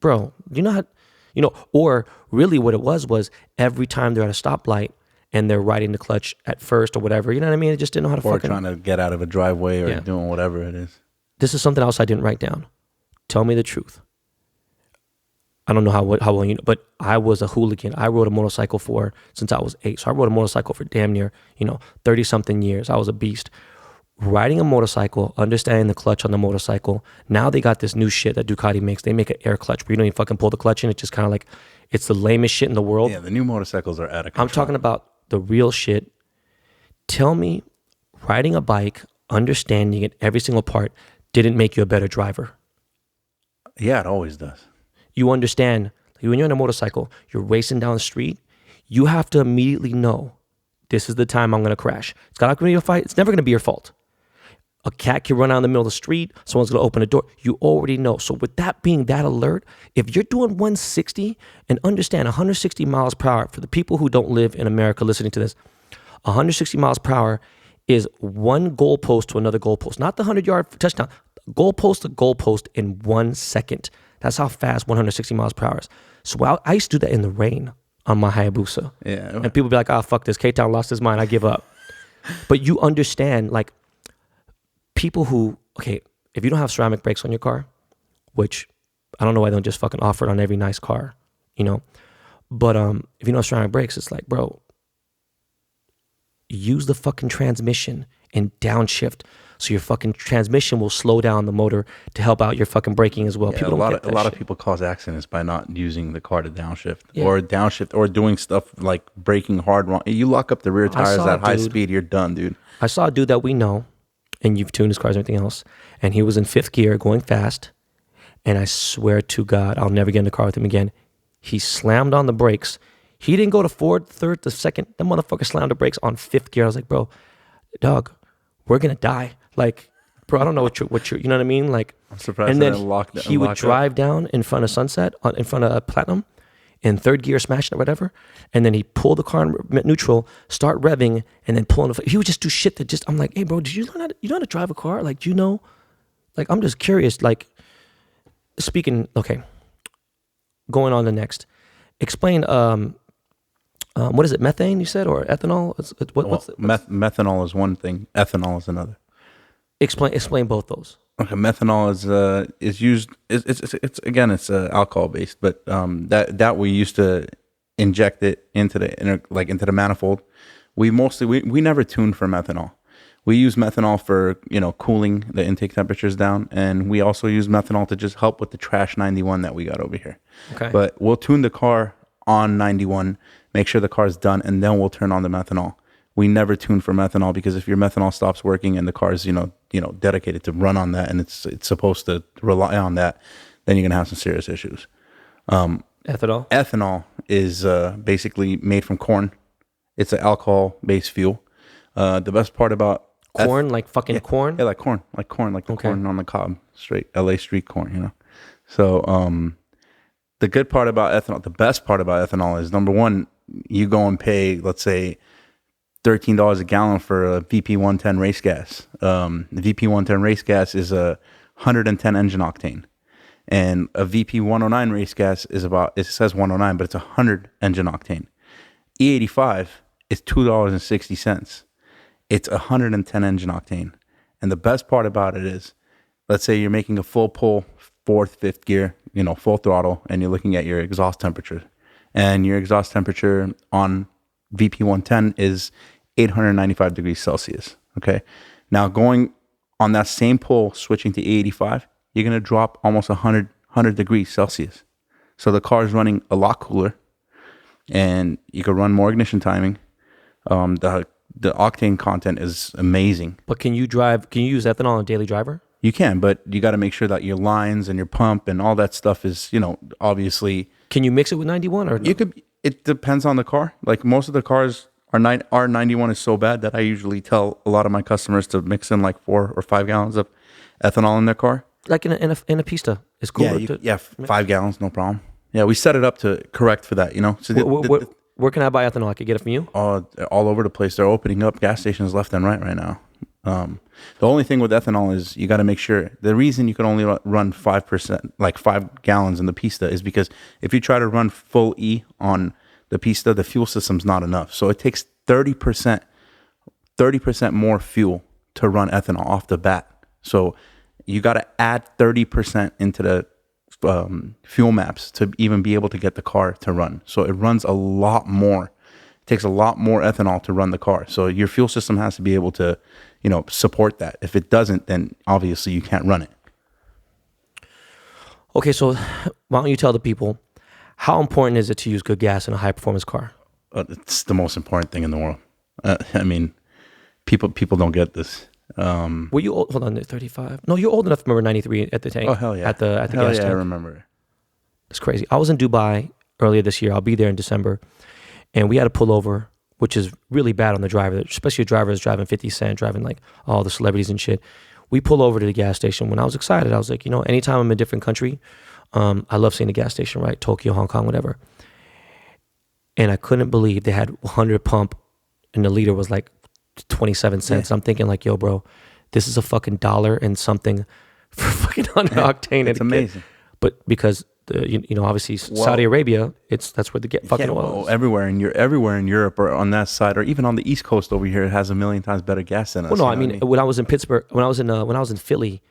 bro, you know how, or really what it was every time they're at a stoplight, and they're riding the clutch at first or whatever. You know what I mean? They just didn't know how to fucking... Or trying to get out of a driveway or doing whatever it is. This is something else I didn't write down. Tell me the truth. I don't know how well you know, but I was a hooligan. I rode a motorcycle since I was 8. So I rode a motorcycle for damn near, 30-something years. I was a beast. Riding a motorcycle, understanding the clutch on the motorcycle. Now they got this new shit that Ducati makes. They make an air clutch where you don't even fucking pull the clutch in. It's just kind of like, it's the lamest shit in the world. Yeah, the new motorcycles are out of control. I'm talking about the real shit. Tell me, riding a bike, understanding it, every single part, didn't make you a better driver. Yeah, it always does. You understand, like when you're on a motorcycle, you're racing down the street, you have to immediately know, this is the time I'm going to crash. It's not going to be a fight. It's never going to be your fault. A cat can run out in the middle of the street. Someone's going to open a door. You already know. So with that being that alert, if you're doing 160, and understand 160 miles per hour, for the people who don't live in America listening to this, 160 miles per hour is one goalpost to another goalpost. Not the 100-yard touchdown. Goalpost to goalpost in 1 second. That's how fast 160 miles per hour is. So I used to do that in the rain on my Hayabusa. Yeah. And people be like, oh, fuck this. K-Town lost his mind. I give up. But you understand, like, people who, okay, if you don't have ceramic brakes on your car, which I don't know why they don't just fucking offer it on every nice car, But if you don't have ceramic brakes, it's like, bro, use the fucking transmission and downshift. So your fucking transmission will slow down the motor to help out your fucking braking as well. Yeah, people a lot of people cause accidents by not using the car to downshift or doing stuff like braking hard wrong. You lock up the rear tires at high speed, you're done, dude. I saw a dude that we know, and you've tuned his cars and everything else, and he was in 5th gear going fast, and I swear to God, I'll never get in the car with him again. He slammed on the brakes. He didn't go to 4th, 3rd, to 2nd. That motherfucker slammed the brakes on 5th gear. I was like, bro, dog, we're gonna die. Like, bro, I don't know what you're, you know what I mean? Like, I'm surprised. And then he would drive down in front of Sunset, in front of Platinum, in 3rd gear, smashing it, whatever. And then he'd pull the car in neutral, start revving, and then pulling the. He would just do shit that just. I'm like, hey, bro, did you learn how to drive a car? Like, do you know? Like, I'm just curious. Like, speaking. Okay, going on to next. Explain. What is it? Methane? You said, or ethanol? What's methanol is one thing. Ethanol is another. Explain both those. Okay, methanol is used. It's again, it's alcohol based, but that we used to inject it into the manifold. We never tuned for methanol. We use methanol for cooling the intake temperatures down, and we also use methanol to just help with the trash 91 that we got over here. Okay, but we'll tune the car on 91, make sure the car's done, and then we'll turn on the methanol. We never tune for methanol because if your methanol stops working and the car's dedicated to run on that and it's supposed to rely on that, then you're gonna have some serious issues. Ethanol is basically made from corn. It's an alcohol-based fuel. The best part about Corn, like fucking corn? Yeah, like corn, like the Okay. corn on the cob, straight LA street corn, you know. So the good part about ethanol, the best part about ethanol is number one, you go and pay, let's say, $13 a gallon for a VP 110 race gas. The VP 110 race gas is a 110 engine octane, and a VP 109 race gas is about, it says 109, but it's 100 engine octane. E85 is $2.60. It's 110 engine octane. And the best part about it is, let's say you're making a full pull, fourth, fifth gear, you know, full throttle, and you're looking at your exhaust temperature. And your exhaust temperature on VP 110 is 895 degrees Celsius. Okay. Now going on that same pull, switching to E85, you're going to drop almost 100 degrees Celsius. So the car is running a lot cooler, and you can run more ignition timing. The octane content is amazing. But can you use ethanol on a daily driver? You can, but you got to make sure that your lines and your pump and all that stuff is, you know, obviously. Can you mix it with 91 or no? You could. It depends on the car. Like most of the cars, our 91 is so bad that I usually tell a lot of my customers to mix in like 4 or 5 gallons of ethanol in their car. Like in a pista. It's cool. Yeah, 5 gallons, no problem. Yeah, we set it up to correct for that, you know. So where can I buy ethanol? I could get it from you? all over the place. They're opening up gas stations left and right now. The only thing with ethanol is you got to make sure. The reason you can only run 5%, like 5 gallons in the pista, is because if you try to run full E on the pista, the fuel system's not enough. So it takes 30% more fuel to run ethanol off the bat. So you got to add 30% into the fuel maps to even be able to get the car to run. So it runs a lot more. It takes a lot more ethanol to run the car. So your fuel system has to be able to, you know, support that. If it doesn't, then obviously you can't run it. Okay, so why don't you tell the people, how important is it to use good gas in a high performance car? It's the most important thing in the world. I mean, people don't get this. Were you old? Hold on, 35? No, you're old enough to remember 93 at the tank. Oh, hell yeah. At the hell gas yeah, tank. I remember. It's crazy. I was in Dubai earlier this year. I'll be there in December. And we had to pull over, which is really bad on the driver, especially a driver that's driving 50 Cent, driving like all the celebrities and shit. We pull over to the gas station. When I was excited, I was like, you know, anytime I'm in a different country, I love seeing the gas station, right? Tokyo, Hong Kong, whatever. And I couldn't believe they had 100 pump and the liter was like 27 cents. Yeah. I'm thinking like, yo, bro, this is a fucking $1 and something for fucking 100 octane. It's amazing. But because you know, obviously Saudi Arabia, that's where they get fucking oil. Well, everywhere in Europe or on that side, or even on the East Coast over here, it has a million times better gas than us. Well, no, I mean, when I was in Pittsburgh, when I was in Philly,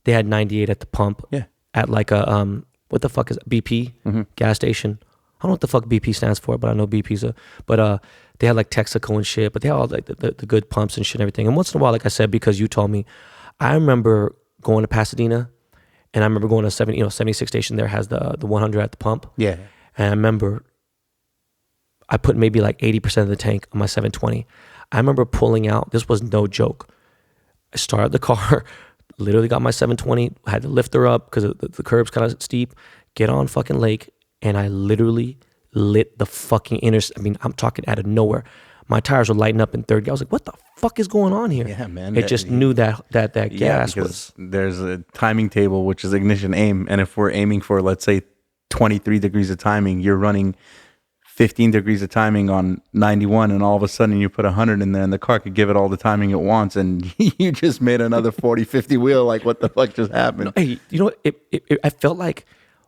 they had 98 at the pump. Yeah. At like a what the fuck is it? BP gas station? I don't know what the fuck BP stands for, but I know BP's they had like Texaco and shit, but they had all like the good pumps and shit and everything. And once in a while, like I said, because you told me, I remember going to Pasadena, and I remember going to 76 station there has the 100 at the pump. Yeah. And I remember I put maybe like 80% of the tank on my 720. I remember pulling out, this was no joke. I started the car, literally got my 720, had to lift her up because the curb's kind of steep, get on fucking lake, and I literally lit the fucking I'm talking out of nowhere. My tires were lighting up in third gear. I was like, what the fuck is going on here? Yeah, man. It just knew that gas was. There's a timing table, which is ignition aim. And if we're aiming for, let's say, 23 degrees of timing, you're running 15 degrees of timing on 91, and all of a sudden you put 100 in there, and the car could give it all the timing it wants, and you just made another 40, 50 wheel. Like, what the fuck just happened? No, hey, you know what? I felt like,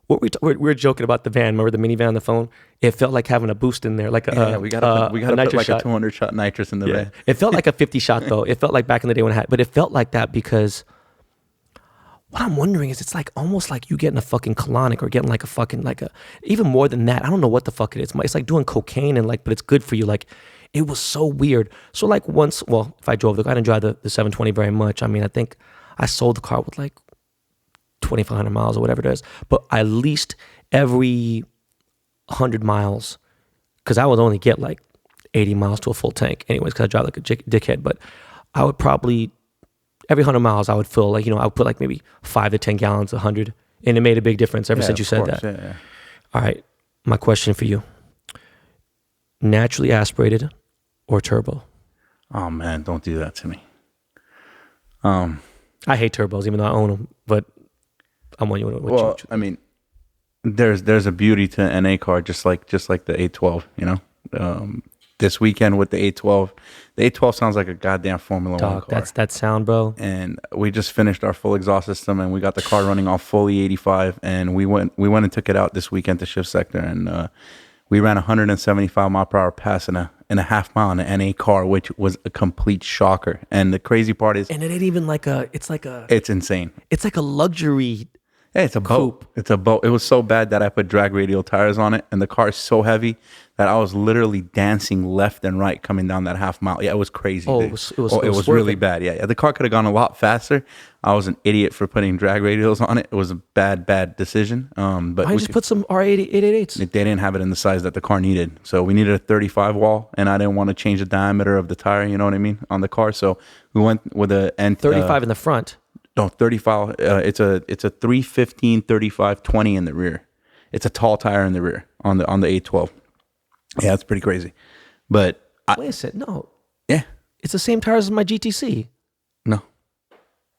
we were joking about the van. Remember the minivan on the phone? It felt like having a boost in there, like we gotta put like shot. a 200 shot nitrous in the van. It felt like a 50 shot though. It felt like back in the day when I had, but it felt like that because what I'm wondering is it's like almost like you getting a fucking colonic or getting like a fucking even more than that. I don't know what the fuck it is. It's like doing cocaine and but it's good for you. Like it was so weird. So like if I drove I didn't drive the 720 very much. I mean, I think I sold the car with like 2,500 miles or whatever it is, but at least every 100 miles, because I would only get like 80 miles to a full tank anyways, because I drive like a dickhead, but I would probably, every 100 miles, I would fill like, I would put like maybe 5 to 10 gallons, 100, and it made a big difference ever since you said that. Yeah. All right, my question for you, naturally aspirated or turbo? Oh man, don't do that to me. I hate turbos, even though I own them. But I'm on you. Well, I mean, there's a beauty to an NA car, just like the 812. You know, this weekend with the 812, the 812 sounds like a goddamn Formula One car. That's that sound, bro. And we just finished our full exhaust system, and we got the car running off fully 85. And we went and took it out this weekend to Shift Sector, and we ran 175 mile per hour pass in a half mile in an NA car, which was a complete shocker. And the crazy part is, and it ain't even like it's insane. It's like a luxury. Yeah, it's a boat. It's a boat. It was so bad that I put drag radial tires on it, and the car is so heavy that I was literally dancing left and right coming down that half mile. Yeah, it was crazy. Oh, dude. it was really bad. Yeah, the car could have gone a lot faster. I was an idiot for putting drag radials on it. It was a bad decision. But I just put some R888s. They didn't have it in the size that the car needed, so we needed a 35 wall, and I didn't want to change the diameter of the tire. You know what I mean, on the car. So we went with a 35 in the front. No, 35. It's a 315, 35, 20 in the rear. It's a tall tire in the rear on the 812. Yeah, that's pretty crazy. But wait a second, no. Yeah, it's the same tires as my GTC. No,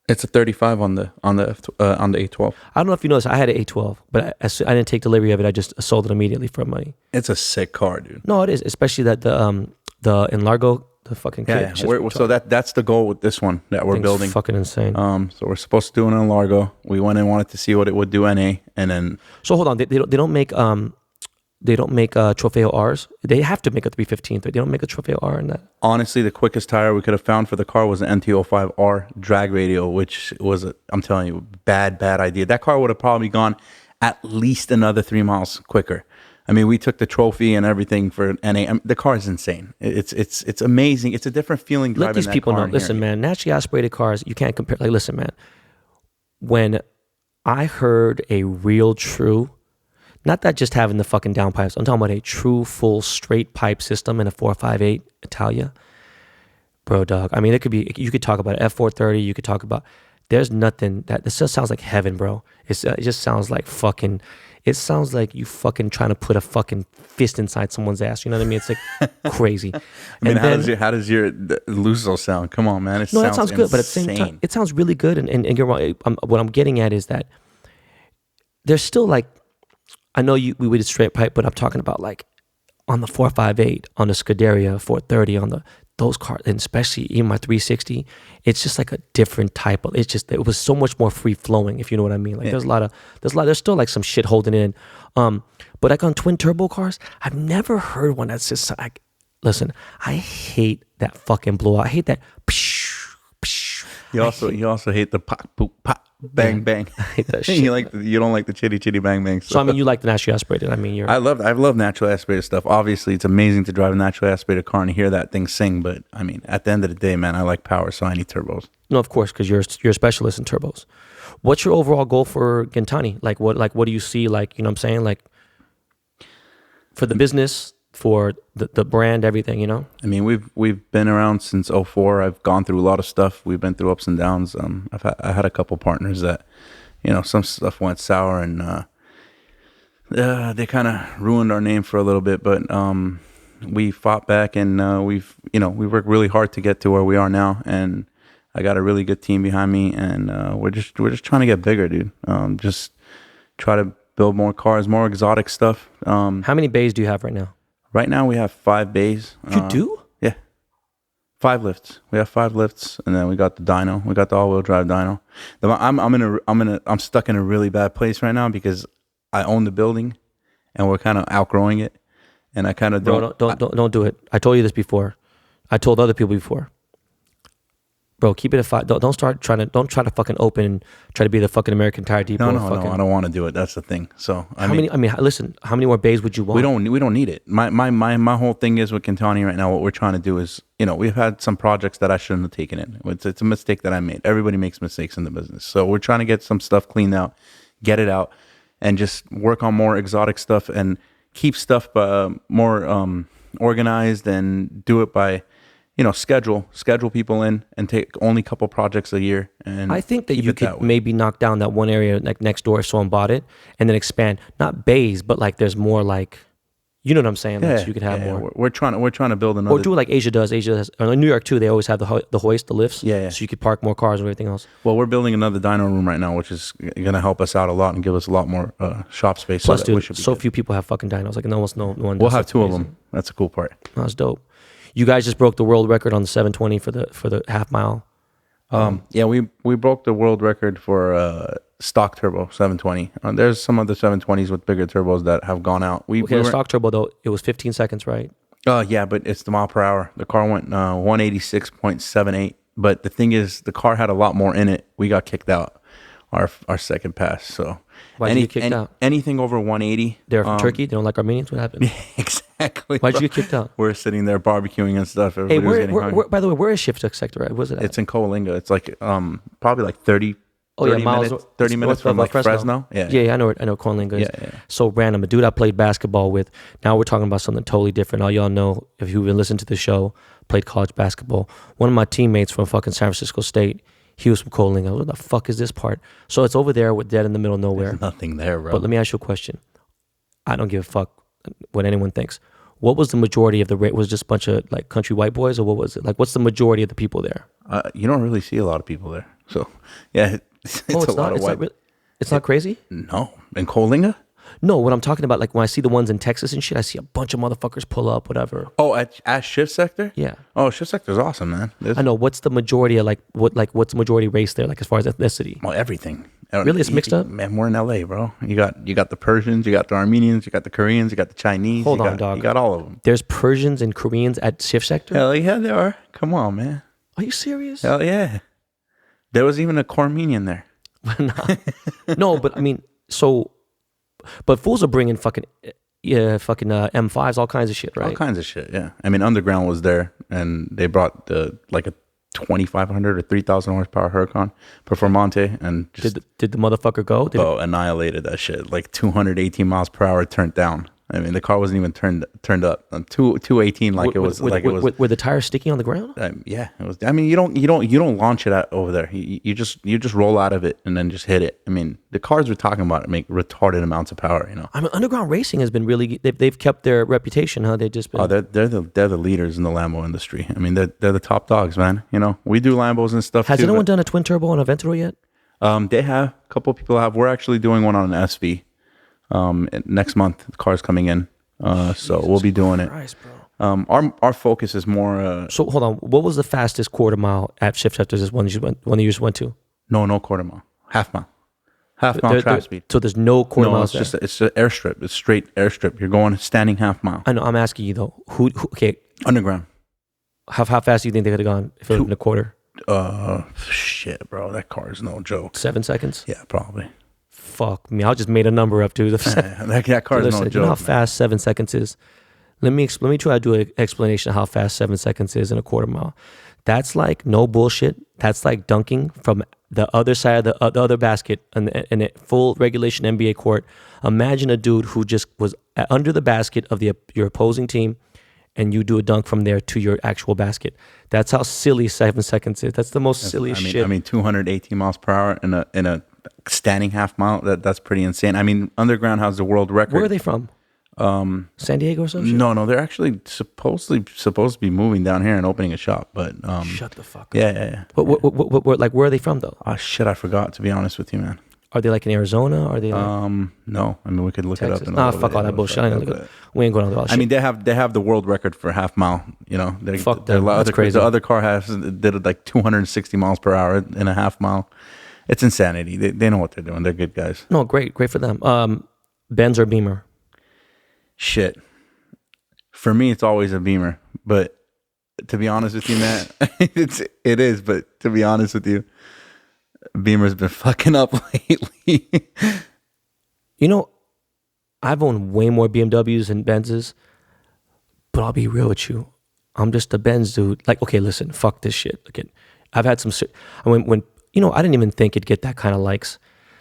it's a 35 on the 812. I don't know if you noticed, I had an 812, but I didn't take delivery of it. I just sold it immediately for money. It's a sick car, dude. No, it is, especially that the Enlargo. The fucking kid. Yeah. So that's the goal with this one that we're building. Fucking insane. So we're supposed to do an Enlargo. We went and wanted to see what it would do NA, and then. So hold on, they don't make Trofeo R's. They have to make a 315. They don't make a Trofeo R in that. Honestly, the quickest tire we could have found for the car was an NT05R drag radial, which was I'm telling you, bad idea. That car would have probably gone at least another 3 miles quicker. I mean, we took the trophy and everything for NA. The car is insane. It's amazing. It's a different feeling driving that car. Let these people know. Listen, man, naturally aspirated cars, you can't compare. Like, listen, man, when I heard a real true, not that just having the fucking downpipes, I'm talking about a true, full, straight pipe system in a 458 Italia. Bro, dog. I mean, it could be, you could talk about F430. You could talk about, there's nothing that, this just sounds like heaven, bro. It just sounds like fucking, it sounds like you fucking trying to put a fucking fist inside someone's ass. You know what I mean? It's like crazy. I mean, how does your Lusso sound? Come on, man. No, that sounds good, but at the same time, it sounds really good. And you're wrong. What I'm getting at is that there's still like, I know we did straight pipe, but I'm talking about like on the 458, on the Scuderia 430, on those cars, and especially even my 360, it's just like a different type of, it was so much more free flowing, if you know what I mean. Like there's still like some shit holding it in. But like on twin turbo cars, I've never heard one that's just like, listen, I hate that fucking blowout. I hate that. You also hate the pop, poop, pop, bang, bang. I hate that shit. You don't like the chitty, chitty, bang, bang stuff. So I mean, you like the naturally aspirated. I mean, I love naturally aspirated stuff. Obviously, it's amazing to drive a naturally aspirated car and hear that thing sing. But I mean, at the end of the day, man, I like power, so I need turbos. No, of course, because you're a specialist in turbos. What's your overall goal for Gintani? Like what do you see? Like, you know what I'm saying? Like for the business, for the brand, everything, you know? I mean, we've been around since '04. I've gone through a lot of stuff. We've been through ups and downs. I had a couple partners that, you know, some stuff went sour and they kind of ruined our name for a little bit. But we fought back and we worked really hard to get to where we are now. And I got a really good team behind me, and we're just trying to get bigger, dude. Just try to build more cars, more exotic stuff. How many bays do you have right now? Right now we have 5 bays. You do? Yeah. 5 lifts. We have 5 lifts, and then we got the dyno. We got the all-wheel drive dyno. I'm stuck in a really bad place right now because I own the building, and we're kind of outgrowing it, and I kind of don't do it. I told you this before. I told other people before. Bro, keep it at 5. Don't try to fucking open and try to be the fucking American Tire Depot. No, I don't want to do it. That's the thing. So listen, how many more bays would you want? We don't need it. My whole thing is with Gintani right now. What we're trying to do is, you know, we've had some projects that I shouldn't have taken in. It's a mistake that I made. Everybody makes mistakes in the business. So we're trying to get some stuff cleaned out, get it out, and just work on more exotic stuff and keep stuff more organized and do it by, you know, schedule people in and take only a couple projects a year. And I think that you could maybe knock down that one area like next door if someone bought it and then expand, not bays, but like there's more like, You know what I'm saying? Like, Yeah, so you could have more. We're trying to build another. Or do like Asia does. Asia has, or in New York too. They always have the hoist, the lifts. Yeah. So you could park more cars and everything else. Well, we're building another dyno room right now, which is going to help us out a lot and give us a lot more shop space. Plus, so dude, so few people have fucking dynos. Like almost no one. We'll have 2 of them. That's a cool part. That's dope. You guys just broke the world record on the 720 for the half mile. Yeah, we broke the world record for stock turbo 720. There's some other 720s with bigger turbos that have gone out. The stock turbo though, it was 15 seconds, right? Yeah, but it's the mile per hour. The car went 186.78. But the thing is, the car had a lot more in it. We got kicked out our second pass. So why did you get kicked out? Anything over 180. They're from Turkey. They don't like Armenians. What happened? Exactly. Why'd you get kicked out? We're sitting there barbecuing and stuff. Hey, by the way, where is Shift Sector at? Where's it at? It's in Coalinga. It's like probably like 30 minutes from like Fresno. Yeah, I know Coalinga is. Yeah. So random. A dude I played basketball with. Now we're talking about something totally different. All y'all know, if you've been listening to the show, played college basketball. One of my teammates from fucking San Francisco State, he was from Coalinga. What the fuck is this part? So it's over there with dead in the middle of nowhere. There's nothing there, bro. But let me ask you a question. I don't give a fuck what anyone thinks. What was the majority of the rate? Was it just a bunch of like country white boys, or what was it? Like, what's the majority of the people there? You don't really see a lot of people there. So, yeah, it's a lot of white. It's not crazy? No. In Coalinga? No, what I'm talking about, like when I see the ones in Texas and shit, I see a bunch of motherfuckers pull up, whatever. Oh, at Shift Sector? Yeah. Oh, Shift Sector's awesome, man. I know. What's the majority of what's the majority race there, like as far as ethnicity? Well, everything. Really, it's mixed up? Man, we're in LA, bro. You got the Persians, you got the Armenians, you got the Koreans, you got the Chinese. Hold on, dog. You got all of them. There's Persians and Koreans at Shift Sector? Hell yeah, there are. Come on, man. Are you serious? Hell yeah. There was even a Cormenian there. No, but I mean, but fools are bringing fucking M5s, all kinds of shit, right? All kinds of shit, yeah. I mean, Underground was there, and they brought like a 2,500 or 3,000 horsepower Huracan Performante, and just did the motherfucker go? Annihilated that shit. Like 218 miles per hour turned down. I mean, the car wasn't even turned up. 218 like it was. Were the tires sticking on the ground? Yeah, it was. I mean, you don't launch it out over there. You just roll out of it and then just hit it. I mean, the cars we're talking about make retarded amounts of power. You know. I mean, underground racing has been really. They've kept their reputation, huh? They've just been. Oh, they're the leaders in the Lambo industry. I mean, they're the top dogs, man. You know, we do Lambos and stuff. Has anyone done a twin turbo on Aventador yet? They have. A couple of people have. We're actually doing one on an SV. Next month, the car's coming in. So we'll be doing Christ, bro. Our focus is more. So hold on, what was the fastest quarter mile at Shift Sector? This one you just went to? No quarter mile, half mile track speed. So there's no quarter miles. It's an airstrip. It's straight airstrip. You're going standing half mile. I know. I'm asking you though. Who okay? Underground. How fast do you think they could have gone if it was in a quarter? Shit, bro. That car is no joke. 7 seconds? Yeah, probably. Fuck me. I just made a number up, dude. That car is no joke. You know how fast 7 seconds is? Let me try to do an explanation of how fast 7 seconds is in a quarter mile. That's like no bullshit. That's like dunking from the other side of the other basket in a full regulation NBA court. Imagine a dude who just was under the basket of your opposing team, and you do a dunk from there to your actual basket. That's how silly 7 seconds is. That's the most silliest shit. I mean, 218 miles per hour in a standing half mile. That's pretty insane. I mean, Underground has the world record. Where are they from? San Diego or something? No, they're actually supposed to be moving down here and opening a shop. But shut the fuck up. Yeah. But where are they from though? Oh shit, I forgot, to be honest with you, man. Are they like in Arizona? Are they like no. I mean, we could look Texas? it up. Fuck all that bullshit. We ain't going on all that shit. I mean, they have the world record for half mile. You know, That's crazy. The other car did it like 260 miles per hour in a half mile. It's insanity. They know what they're doing. They're good guys. No, great for them. Benz or Beamer? Shit. For me, it's always a Beamer. But to be honest with you, man, it is. But to be honest with you, Beamer's been fucking up lately. You know, I've owned way more BMWs and Benzes, but I'll be real with you. I'm just a Benz dude. Like, okay, listen, fuck this shit. Again, I've had some. When you know, I didn't even think it'd get that kind of likes.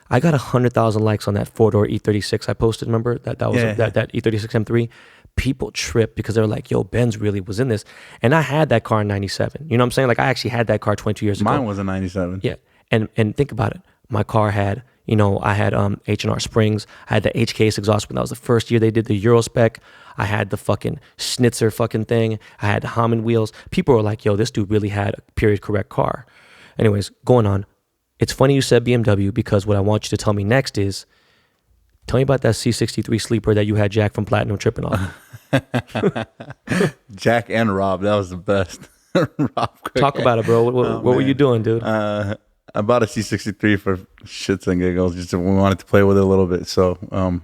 I got 100,000 likes on that 4-door E36 I posted. Remember that was that E36 M3. People tripped because they were like, "Yo, Benz really was in this," and I had that car in '97. You know what I'm saying? Like, I actually had that car 22 years ago. Mine was a '97. Yeah. And think about it. My car had You know, I had H&R Springs. I had the HKS exhaust, but that was the first year they did the Euro spec. I had the fucking Schnitzer fucking thing. I had the Hammond wheels. People were like, yo, this dude really had a period correct car. Anyways, going on. It's funny you said BMW, because what I want you to tell me next is, tell me about that C63 sleeper that you had Jack from Platinum tripping off. Jack and Rob, that was the best. Rob Cook. Talk about it, bro. What were you doing, dude? I bought a C63 for shits and giggles. Just we wanted to play with it a little bit. So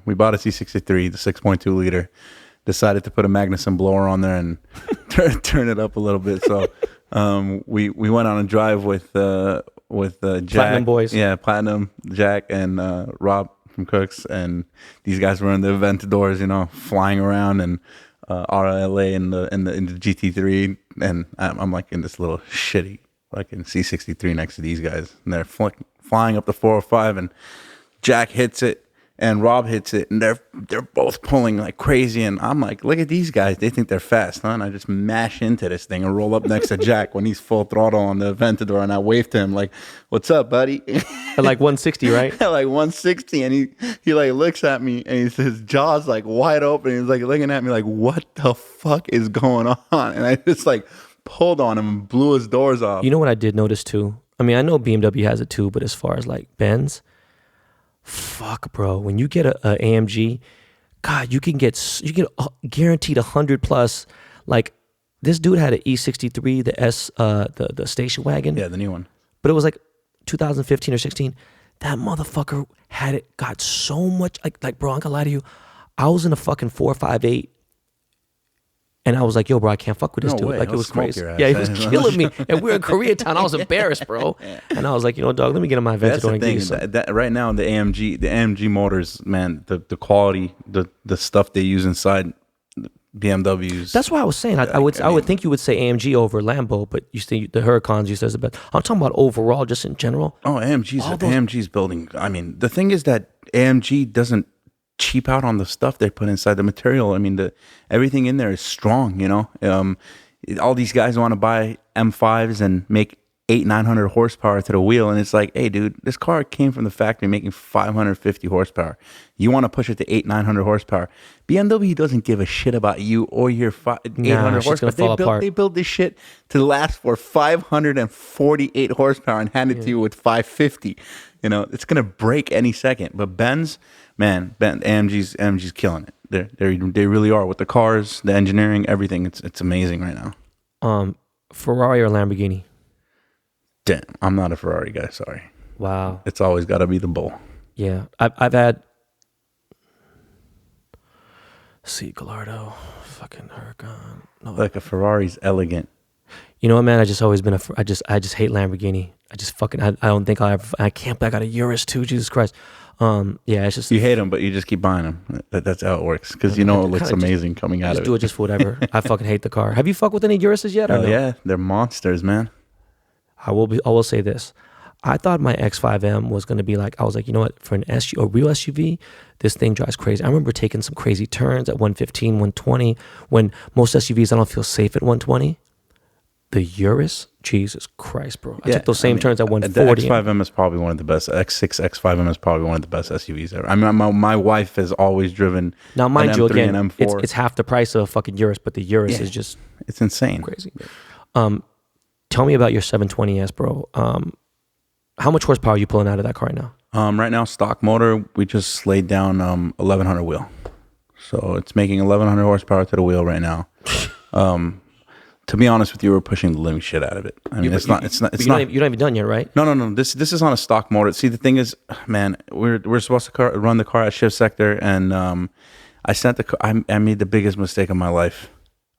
we bought a C63, the 6.2 liter. Decided to put a Magnuson blower on there and turn it up a little bit. So we went on a drive with Jack. Platinum boys. Yeah, Platinum, Jack, and Rob from Cooks. And these guys were in the Aventadors, you know, flying around, and RLA in the GT3. And I'm like in this little shitty fucking C63 next to these guys, and they're flying up the 405, and Jack hits it and Rob hits it, and they're both pulling like crazy, and I'm like, look at these guys, they think they're fast, huh? And I just mash into this thing and roll up next to Jack when he's full throttle on the Aventador, and I wave to him like, what's up, buddy? At like 160, right? At like 160, and he like looks at me, and his jaw's like wide open, he's like looking at me like, what the fuck is going on? And I just like pulled on him and blew his doors off. You know what I did notice too? I mean, I know BMW has it too, but as far as like Benz, fuck, bro. When you get a AMG, God, you can get guaranteed 100 plus. Like this dude had an E63, the station wagon. Yeah, the new one. But it was like 2015 or 16. That motherfucker got so much like bro, I'm gonna lie to you. I was in a fucking 458. And I was like, yo, bro, I can't fuck with this dude. Way. Like, it was crazy. Yeah, he was killing me. And we were in Koreatown. I was embarrassed, bro. And I was like, you know, dog, let me get in my Aventador and give you some. That right now, the AMG motors, man, the quality, the stuff they use inside BMWs. That's why I was saying. I would think you would say AMG over Lambo, but you say the Huracans, you says the best. I'm talking about overall, just in general. Oh, AMG's building. I mean, the thing is that AMG doesn't cheap out on the stuff they put inside the material. I mean, everything in there is strong, you know. All these guys want to buy M5s and make 800-900 horsepower to the wheel, and it's like, hey, dude, this car came from the factory making 550 horsepower. You want to push it to 800-900 horsepower. BMW doesn't give a shit about you or your 800 horsepower. They build this shit to last for 548 horsepower and hand it to you with 550. You know, it's gonna break any second. But Benz, AMG's killing it. They really are with the cars, the engineering, everything. It's amazing right now. Ferrari or Lamborghini? Damn, I'm not a Ferrari guy. Sorry. Wow. It's always got to be the Bull. Yeah, I've had. See, Gallardo, fucking Huracan. No, like a Ferrari's elegant. You know what, man? I just always been I just hate Lamborghini. I just fucking I don't think I'll ever. I can't back out of Urus too. Jesus Christ. Yeah, it's just you hate them, but you just keep buying them. That's how it works, because you know it looks amazing coming out of it. Just do it just for whatever. I fucking hate the car. Have you fucked with any Uruses yet? Oh yeah, they're monsters, man. I will say this. I thought my X5M was going to be like, I was like, you know what, for a real SUV, this thing drives crazy. I remember taking some crazy turns at 115, 120, when most SUVs, I don't feel safe at 120. The Urus, Jesus Christ, bro. I took those same turns at 140. The X5M is probably one of the best. X6, X5M is probably one of the best SUVs ever. I mean, my wife has always driven now, mind you, again, and M4. It's half the price of a fucking Urus, but the Urus is just... It's insane. Crazy. Tell me about your 720S, bro. How much horsepower are you pulling out of that car right now? Right now, stock motor, we just laid down 1100 wheel. So it's making 1100 horsepower to the wheel right now. To be honest with you, we're pushing the living shit out of it. I mean, it's not. You're not even done yet, right? No. This is on a stock motor. See, the thing is, man, we're supposed to run the car at shift sector, and I sent the car. I made the biggest mistake of my life.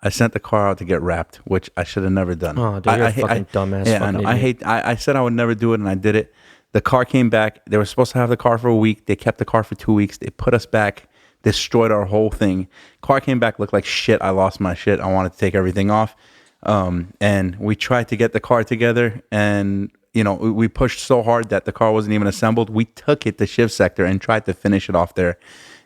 I sent the car out to get wrapped, which I should have never done. Oh, dude, you're a fucking dumbass. Yeah, I know. I said I would never do it, and I did it. The car came back. They were supposed to have the car for a week. They kept the car for 2 weeks. They put us back, destroyed our whole thing. Car came back, looked like shit. I lost my shit. I wanted to take everything off. And we tried to get the car together, and you know, we pushed so hard that the car wasn't even assembled. We took it to shift sector and tried to finish it off there,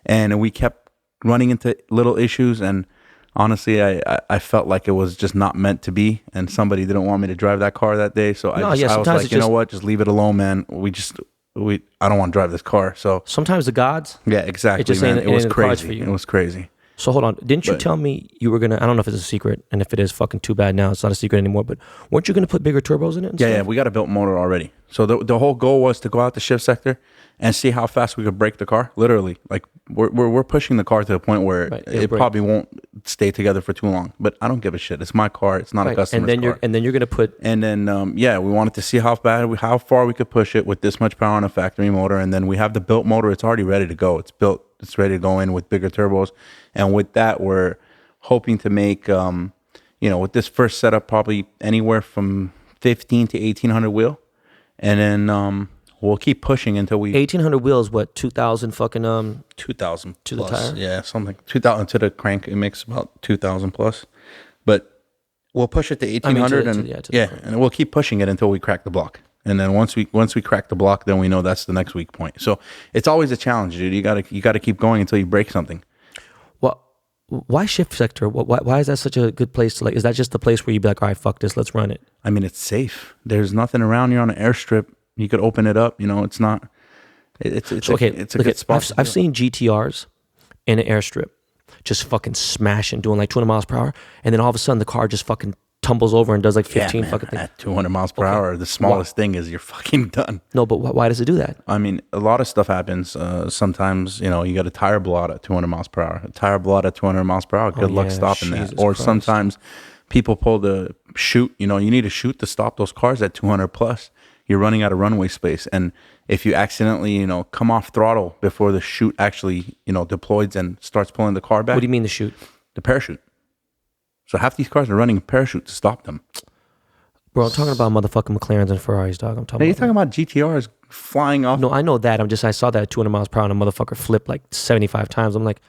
and we kept running into little issues. And honestly, I felt like it was just not meant to be, and somebody didn't want me to drive that car that day. So I was like, you know what, just leave it alone, man. I don't want to drive this car. So Sometimes the gods. yeah, exactly, It just man. ain't It was in the cards crazy. for you. It was crazy. So hold on. Didn't you But- tell me you were gonna? I don't know if it's a secret, and if it is, fucking too bad. Now it's not a secret anymore. But weren't you gonna put bigger turbos in it? And Yeah, stuff? yeah, we got a built motor already. So the whole goal was to go out the shift sector and see how fast we could break the car. Literally, like we're pushing the car to the point where Right, it'll it break. probably won't stay together for too long. But I don't give a shit. It's my car. It's not a Right. customer's car. And then you're gonna put. And then, yeah, we wanted to see how far we could push it with this much power on a factory motor. And then we have the built motor. It's already ready to go. It's built. It's ready to go in with bigger turbos. And with that, we're hoping to make, with this first setup, probably anywhere from 15 to 1800 wheel. And then we'll keep pushing until we 1800 wheels. What 2000 fucking 2000 to the plus. tire? Yeah, something 2000 to the crank. It makes about 2000 plus. But we'll push it to 1800 and we'll keep pushing it until we crack the block. And then once we crack the block, then we know that's the next weak point. So it's always a challenge, dude. You gotta keep going until you break something. Well, why shift sector? Why is that such a good place to like? Is that just the place where you be like, all right, fuck this, let's run it? I mean, it's safe. There's nothing around. You're on an airstrip. You could open it up. It's not. It's a good spot. I've seen GTRs in an airstrip just fucking smashing, doing like 200 miles per hour, and then all of a sudden the car just fucking tumbles over and does like 15 man, fucking things. at 200 miles per hour. The smallest thing is you're fucking done. No, but why does it do that? I mean, a lot of stuff happens. Sometimes, you got a tire blowout at 200 miles per hour. A tire blowout at 200 miles per hour. Good luck stopping that. Or Christ. sometimes people pull the chute. You need a chute to stop those cars at 200 plus. You're running out of runway space. And if you accidentally, come off throttle before the chute actually, deploys and starts pulling the car back. What do you mean the chute? The parachute. So half these cars are running a parachute to stop them. Bro, I'm talking about motherfucking McLarens and Ferraris, dog. I'm talking Hey, you're about. talking about GTRs flying off. No, I know that. I saw that at 200 miles per hour and a motherfucker flipped like 75 times. I'm like,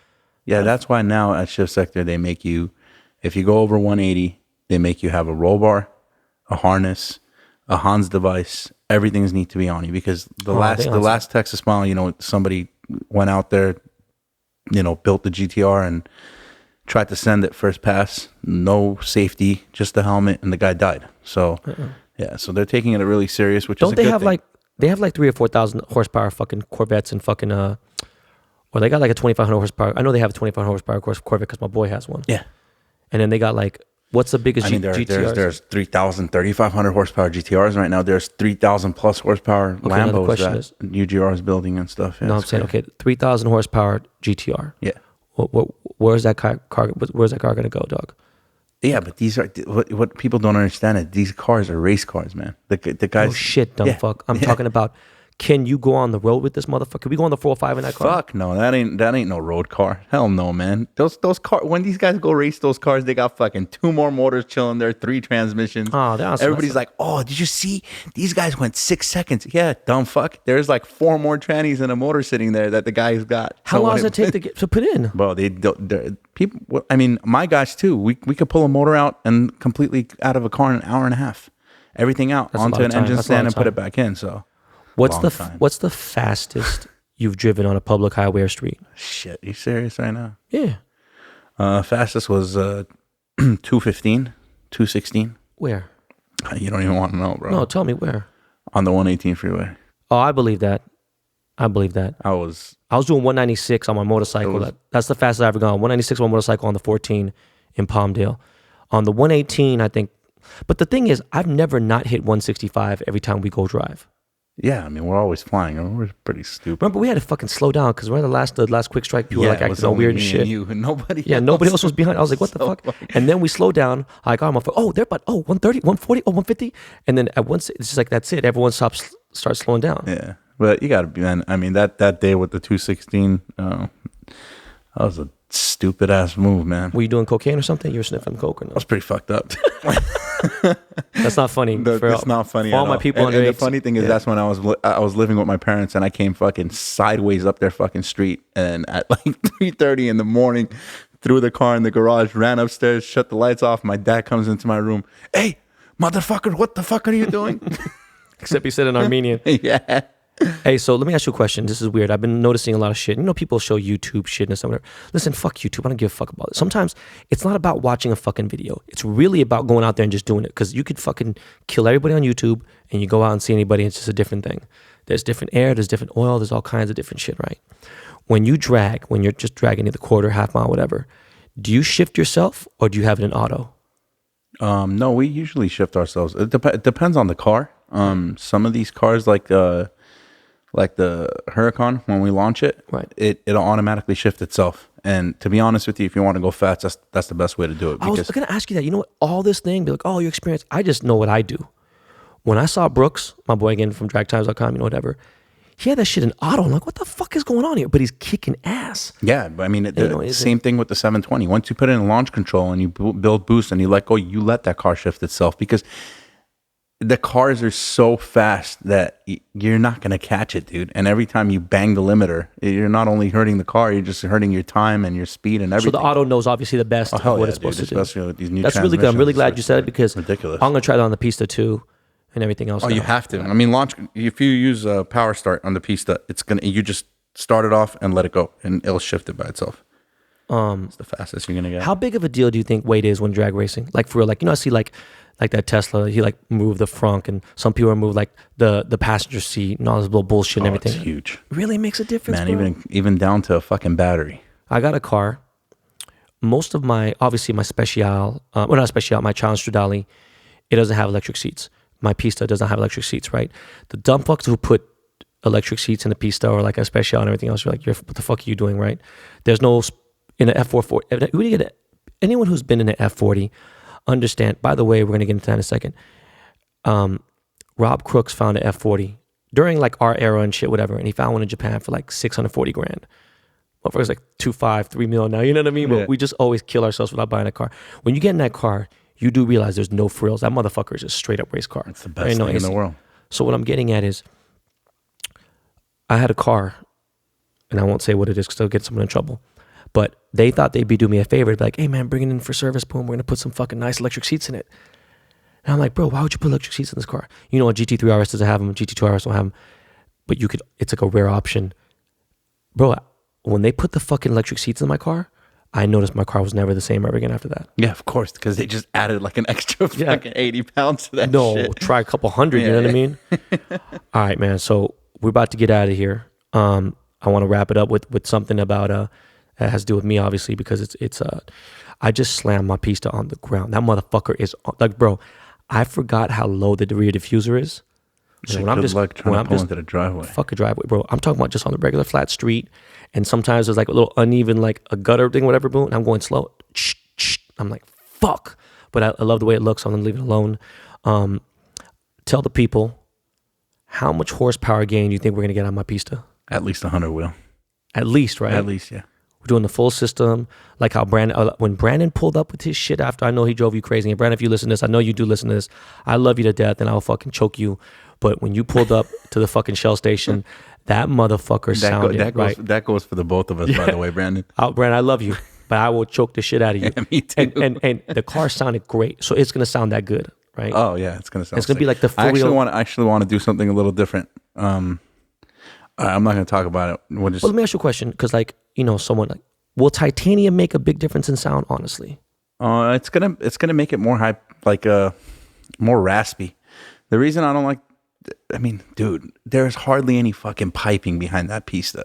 Yeah, that's why now at shift sector they make you, if you go over 180, they make you have a roll bar, a harness, a Hans device. Everything's need to be on you because the last Texas Mile, somebody went out there, built the GTR and tried to send it first pass, no safety, just the helmet, and the guy died. So yeah, so they're taking it really serious, which is a good thing. They have like 3,000 or 4,000 horsepower fucking Corvettes and fucking or they got like a 2,500 horsepower. I know they have a 2,500 horsepower Corvette because my boy has one. Yeah. And then they got like, what's the biggest GTRs? There's 3,000, 3,500 horsepower GTRs right now. There's 3,000 plus horsepower Lambos that UGR is building and stuff. Yeah, no, I'm saying, okay, 3,000 horsepower GTR. Yeah. Where's that car going to go, dog? Yeah, but these are what people don't understand is these cars are race cars, man. The guys. Oh shit, dumb fuck. I'm talking about. Can you go on the road with this motherfucker? Can we go on the 405 in that car? Fuck no, that ain't no road car. Hell no, man. Those cars, when these guys go race those cars, they got fucking 2 more motors chilling there, 3 transmissions. Oh, that's everybody's like, oh, did you see? These guys went 6 seconds. Yeah, dumb fuck. There's like 4 more trannies and a motor sitting there that the guy's got. How long does it take to put in? Well, people. I mean, my guys too. We could pull a motor out and completely out of a car in an hour and a half. Everything out onto an engine stand and put it back in. So. What's the fastest you've driven on a public highway or street? Shit, you serious right now? Yeah. Fastest was 215, 216. Where? You don't even want to know, bro. No, tell me where. On the 118 freeway. Oh, I believe that. I was doing 196 on my motorcycle. That's the fastest I've ever gone. 196 on my motorcycle on the 14 in Palmdale. On the 118, I think. But the thing is, I've never not hit 165 every time we go drive. Yeah, I mean, we're always flying. We're pretty stupid. Remember, we had to fucking slow down because we're the last quick strike. People were like acting all weird and shit. Nobody else was behind. I was like, what the fuck? Funny. And then we slowed down. I got my phone. Oh, they're about 130, 140, 150. And then at once, it's just like, that's it. Everyone starts slowing down. Yeah. But you got to be, man. I mean, that day with the 216, that was a stupid ass move, man. Were you doing cocaine or something? You were sniffing coke or no? I was pretty fucked up. That's not funny. It's not funny. For all my people and the funny thing is, that's when I was living with my parents, and I came fucking sideways up their fucking street, and at like 3:30 in the morning, threw the car in the garage, ran upstairs, shut the lights off. My dad comes into my room. Hey, motherfucker, what the fuck are you doing? Except he said in Armenian. Yeah. Hey, so let me ask you a question. This is weird. I've been noticing a lot of shit. You know, people show YouTube shit and stuff. Whatever. Listen, fuck YouTube. I don't give a fuck about it. Sometimes it's not about watching a fucking video. It's really about going out there and just doing it. Because you could fucking kill everybody on YouTube and you go out and see anybody. And it's just a different thing. There's different air. There's different oil. There's all kinds of different shit, right? When you drag, when you're just dragging the quarter, half mile, whatever, do you shift yourself or do you have it in auto? No, we usually shift ourselves. It depends on the car. Some of these cars, like the Huracan, when we launch it, Right. It'll automatically shift itself. And to be honest with you, if you want to go fast, that's the best way to do it. I was going to ask you that. You know what? All this thing, be like, oh, your experience. I just know what I do. When I saw Brooks, my boy again from dragtimes.com, you know, whatever, he had that shit in auto. I'm like, what the fuck is going on here? But he's kicking ass. Yeah, but I mean, the same thing with the 720. Once you put it in launch control and you build boost and you let go, you let that car shift itself because the cars are so fast that you're not going to catch it, dude. And every time you bang the limiter, you're not only hurting the car, you're just hurting your time and your speed and everything. So the auto knows obviously the best of what it's supposed to do. Especially with these new That's really good. I'm really glad you said it because ridiculous. I'm going to try that on the Pista too and everything else. Oh, you have to. I mean, launch. If you use power start on the Pista, you just start it off and let it go, and it'll shift it by itself. It's the fastest you're gonna get. How big of a deal do you think weight is when drag racing? Like for real, like, you know, I see like that Tesla, he like moved the frunk, and some people move like the passenger seat and all this little bullshit and everything. It's huge. Really makes a difference, man. bro? Even down to a fucking battery. I got a car. Most of obviously my Special, not Special, my Challenge Stradale, it doesn't have electric seats. My Pista doesn't have electric seats, right? The dumb fucks who put electric seats in the Pista or like a Special and everything else, you're like, what the fuck are you doing, right? There's no, in an F440, anyone who's been in an F40, understand, by the way, we're going to get into that in a second. Rob Crooks found an F40 during like our era and shit, whatever, and he found one in Japan for like 640 grand. Motherfucker's like 2.5, 3 million now, you know what I mean? Yeah. But we just always kill ourselves without buying a car. When you get in that car, you do realize there's no frills. That motherfucker is a straight up race car. It's the best thing in the world. So what I'm getting at is, I had a car, and I won't say what it is because it'll get someone in trouble. But they thought they'd be doing me a favor. They'd be like, hey man, bring it in for service. Boom, we're going to put some fucking nice electric seats in it. And I'm like, bro, why would you put electric seats in this car? You know, a GT3 RS doesn't have them. GT2 RS don't have them. But it's like a rare option. Bro, when they put the fucking electric seats in my car, I noticed my car was never the same ever again after that. Yeah, of course, because they just added like an extra fucking 80 pounds to that shit. Try a couple hundred, you know what I mean? All right, man. So we're about to get out of here. I want to wrap it up with something about that has to do with me, obviously, because it's I just slammed my Pista on the ground. That motherfucker is like, bro, I forgot how low the rear diffuser is. So good luck trying to pull into the driveway. Fuck a driveway, bro. I'm talking about just on the regular flat street, and sometimes there's like a little uneven, like a gutter thing, whatever, boom, and I'm going slow. I'm like, fuck. But I love the way it looks, so I'm gonna leave it alone. Tell the people, how much horsepower gain do you think we're gonna get on my Pista? At least 100 wheel. At least, right? At least, yeah. We're doing the full system, like how when Brandon pulled up with his shit after, I know he drove you crazy. And Brandon, if you listen to this, I know you do listen to this. I love you to death, and I'll fucking choke you. But when you pulled up to the fucking Shell station, that motherfucker sounded right. That goes for the both of us, by the way, Brandon. Brandon, I love you, but I will choke the shit out of you. Yeah, me too. And the car sounded great, so it's gonna sound that good, right? Oh yeah, it's gonna sound. It's gonna be like the. I actually want to do something a little different. I'm not gonna talk about it. Well, let me ask you a question, because like, you know, someone like, will titanium make a big difference in sound? Honestly, it's gonna make it more hype, like more raspy. The reason I don't like, I mean, dude, there's hardly any fucking piping behind that Pista.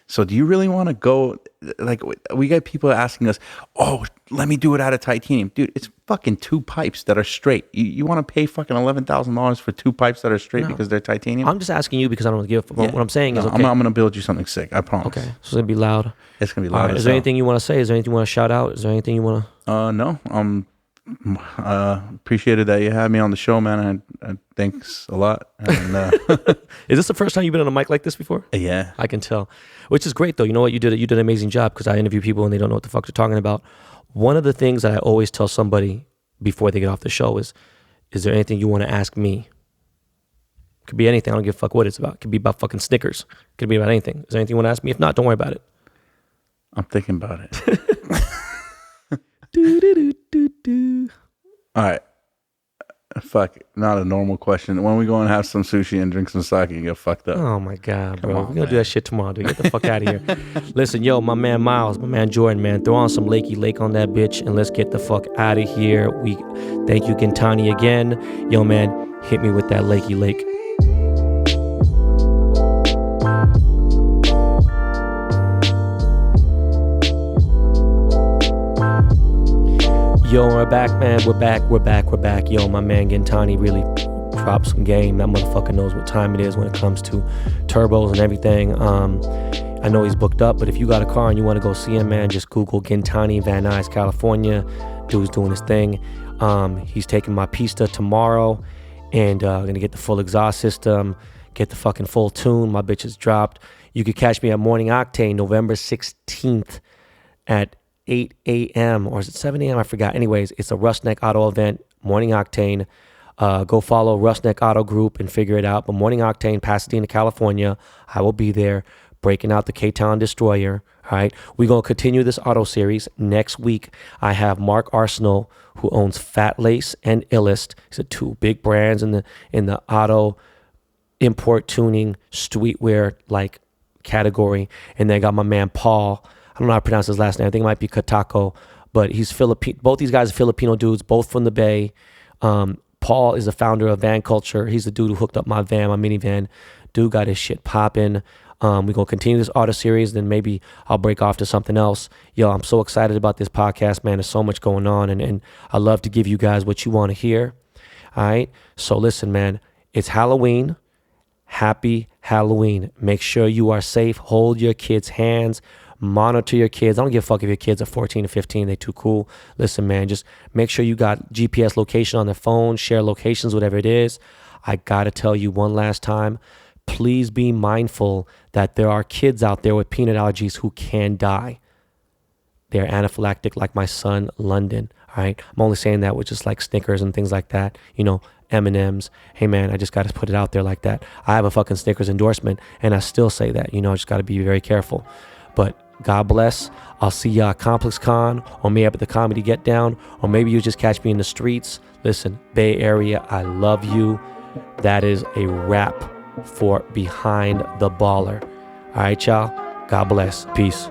So do you really want to go, like, we got people asking us, oh, let me do it out of titanium. Dude, it's fucking two pipes that are straight. You want to pay fucking $11,000 for two pipes that are straight because they're titanium? I'm just asking you because I don't give a fuck. What I'm saying is, okay. I'm going to build you something sick, I promise. Okay, so it's going to be loud. It's going to be loud. Right. Is there anything you want to say? Is there anything you want to shout out? Is there anything you want to? No. Appreciated that you had me on the show, man. And thanks a lot. And, is this the first time you've been on a mic like this before? Yeah, I can tell. Which is great, though. You know what? You did an amazing job, because I interview people and they don't know what the fuck they're talking about. One of the things that I always tell somebody before they get off the show is there anything you want to ask me? Could be anything. I don't give a fuck what it's about. Could be about fucking Snickers. Could be about anything. Is there anything you want to ask me? If not, don't worry about it. I'm thinking about it. Do. All right. Fuck, not a normal question. When we go and have some sushi and drink some sake and get fucked up? Oh my God, Come bro. on, We're gonna do man. that shit tomorrow, dude. Get the fuck out of here. Listen, yo, my man Miles, my man Jordan, man. Throw on some Lakey Lake on that bitch and let's get the fuck out of here. We thank you, Gintani, again. Yo, man, hit me with that Lakey Lake. Yo, we're back, man. We're back. Yo, my man Gintani really dropped some game. That motherfucker knows what time it is when it comes to turbos and everything. I know he's booked up, but if you got a car and you want to go see him, man, just Google Gintani, Van Nuys, California. Dude's doing his thing. He's taking my Pista tomorrow and gonna get the full exhaust system, get the fucking full tune. My bitch is dropped. You could catch me at Morning Octane November 16th at 8 a.m. or is it 7 a.m.? I forgot. Anyways, it's a Rustneck Auto event, Morning Octane. Go follow Rustneck Auto Group and figure it out. But Morning Octane, Pasadena, California. I will be there breaking out the K-Town Destroyer. All right. We're going to continue this auto series. Next week, I have Mark Arsenal, who owns Fat Lace and Illest. These are two big brands in the auto import tuning, streetwear like category. And then I got my man Paul. I don't know how to pronounce his last name. I think it might be Katako, but he's Filipino. Both these guys are Filipino dudes, both from the Bay. Paul is the founder of Van Culture. He's the dude who hooked up my van, my minivan. Dude got his shit popping. We're going to continue this auto series, then maybe I'll break off to something else. Yo, I'm so excited about this podcast, man. There's so much going on, and I love to give you guys what you want to hear. All right? So listen, man, it's Halloween. Happy Halloween. Make sure you are safe. Hold your kids' hands. Monitor your kids. I don't give a fuck if your kids are 14 or 15. They too cool. Listen, man, just make sure you got GPS location on their phone. Share locations, whatever it is. I got to tell you one last time, please be mindful that there are kids out there with peanut allergies who can die. They're anaphylactic like my son, London. All right. I'm only saying that with just like Snickers and things like that. You know, M&Ms. Hey, man, I just got to put it out there like that. I have a fucking Snickers endorsement and I still say that. You know, I just got to be very careful. But God bless. I'll see y'all at Complex Con or maybe up at the Comedy Get Down, or maybe you just catch me in the streets. Listen, Bay Area, I love you. That is a wrap for Behind the Baller. All right, y'all. God bless. Peace.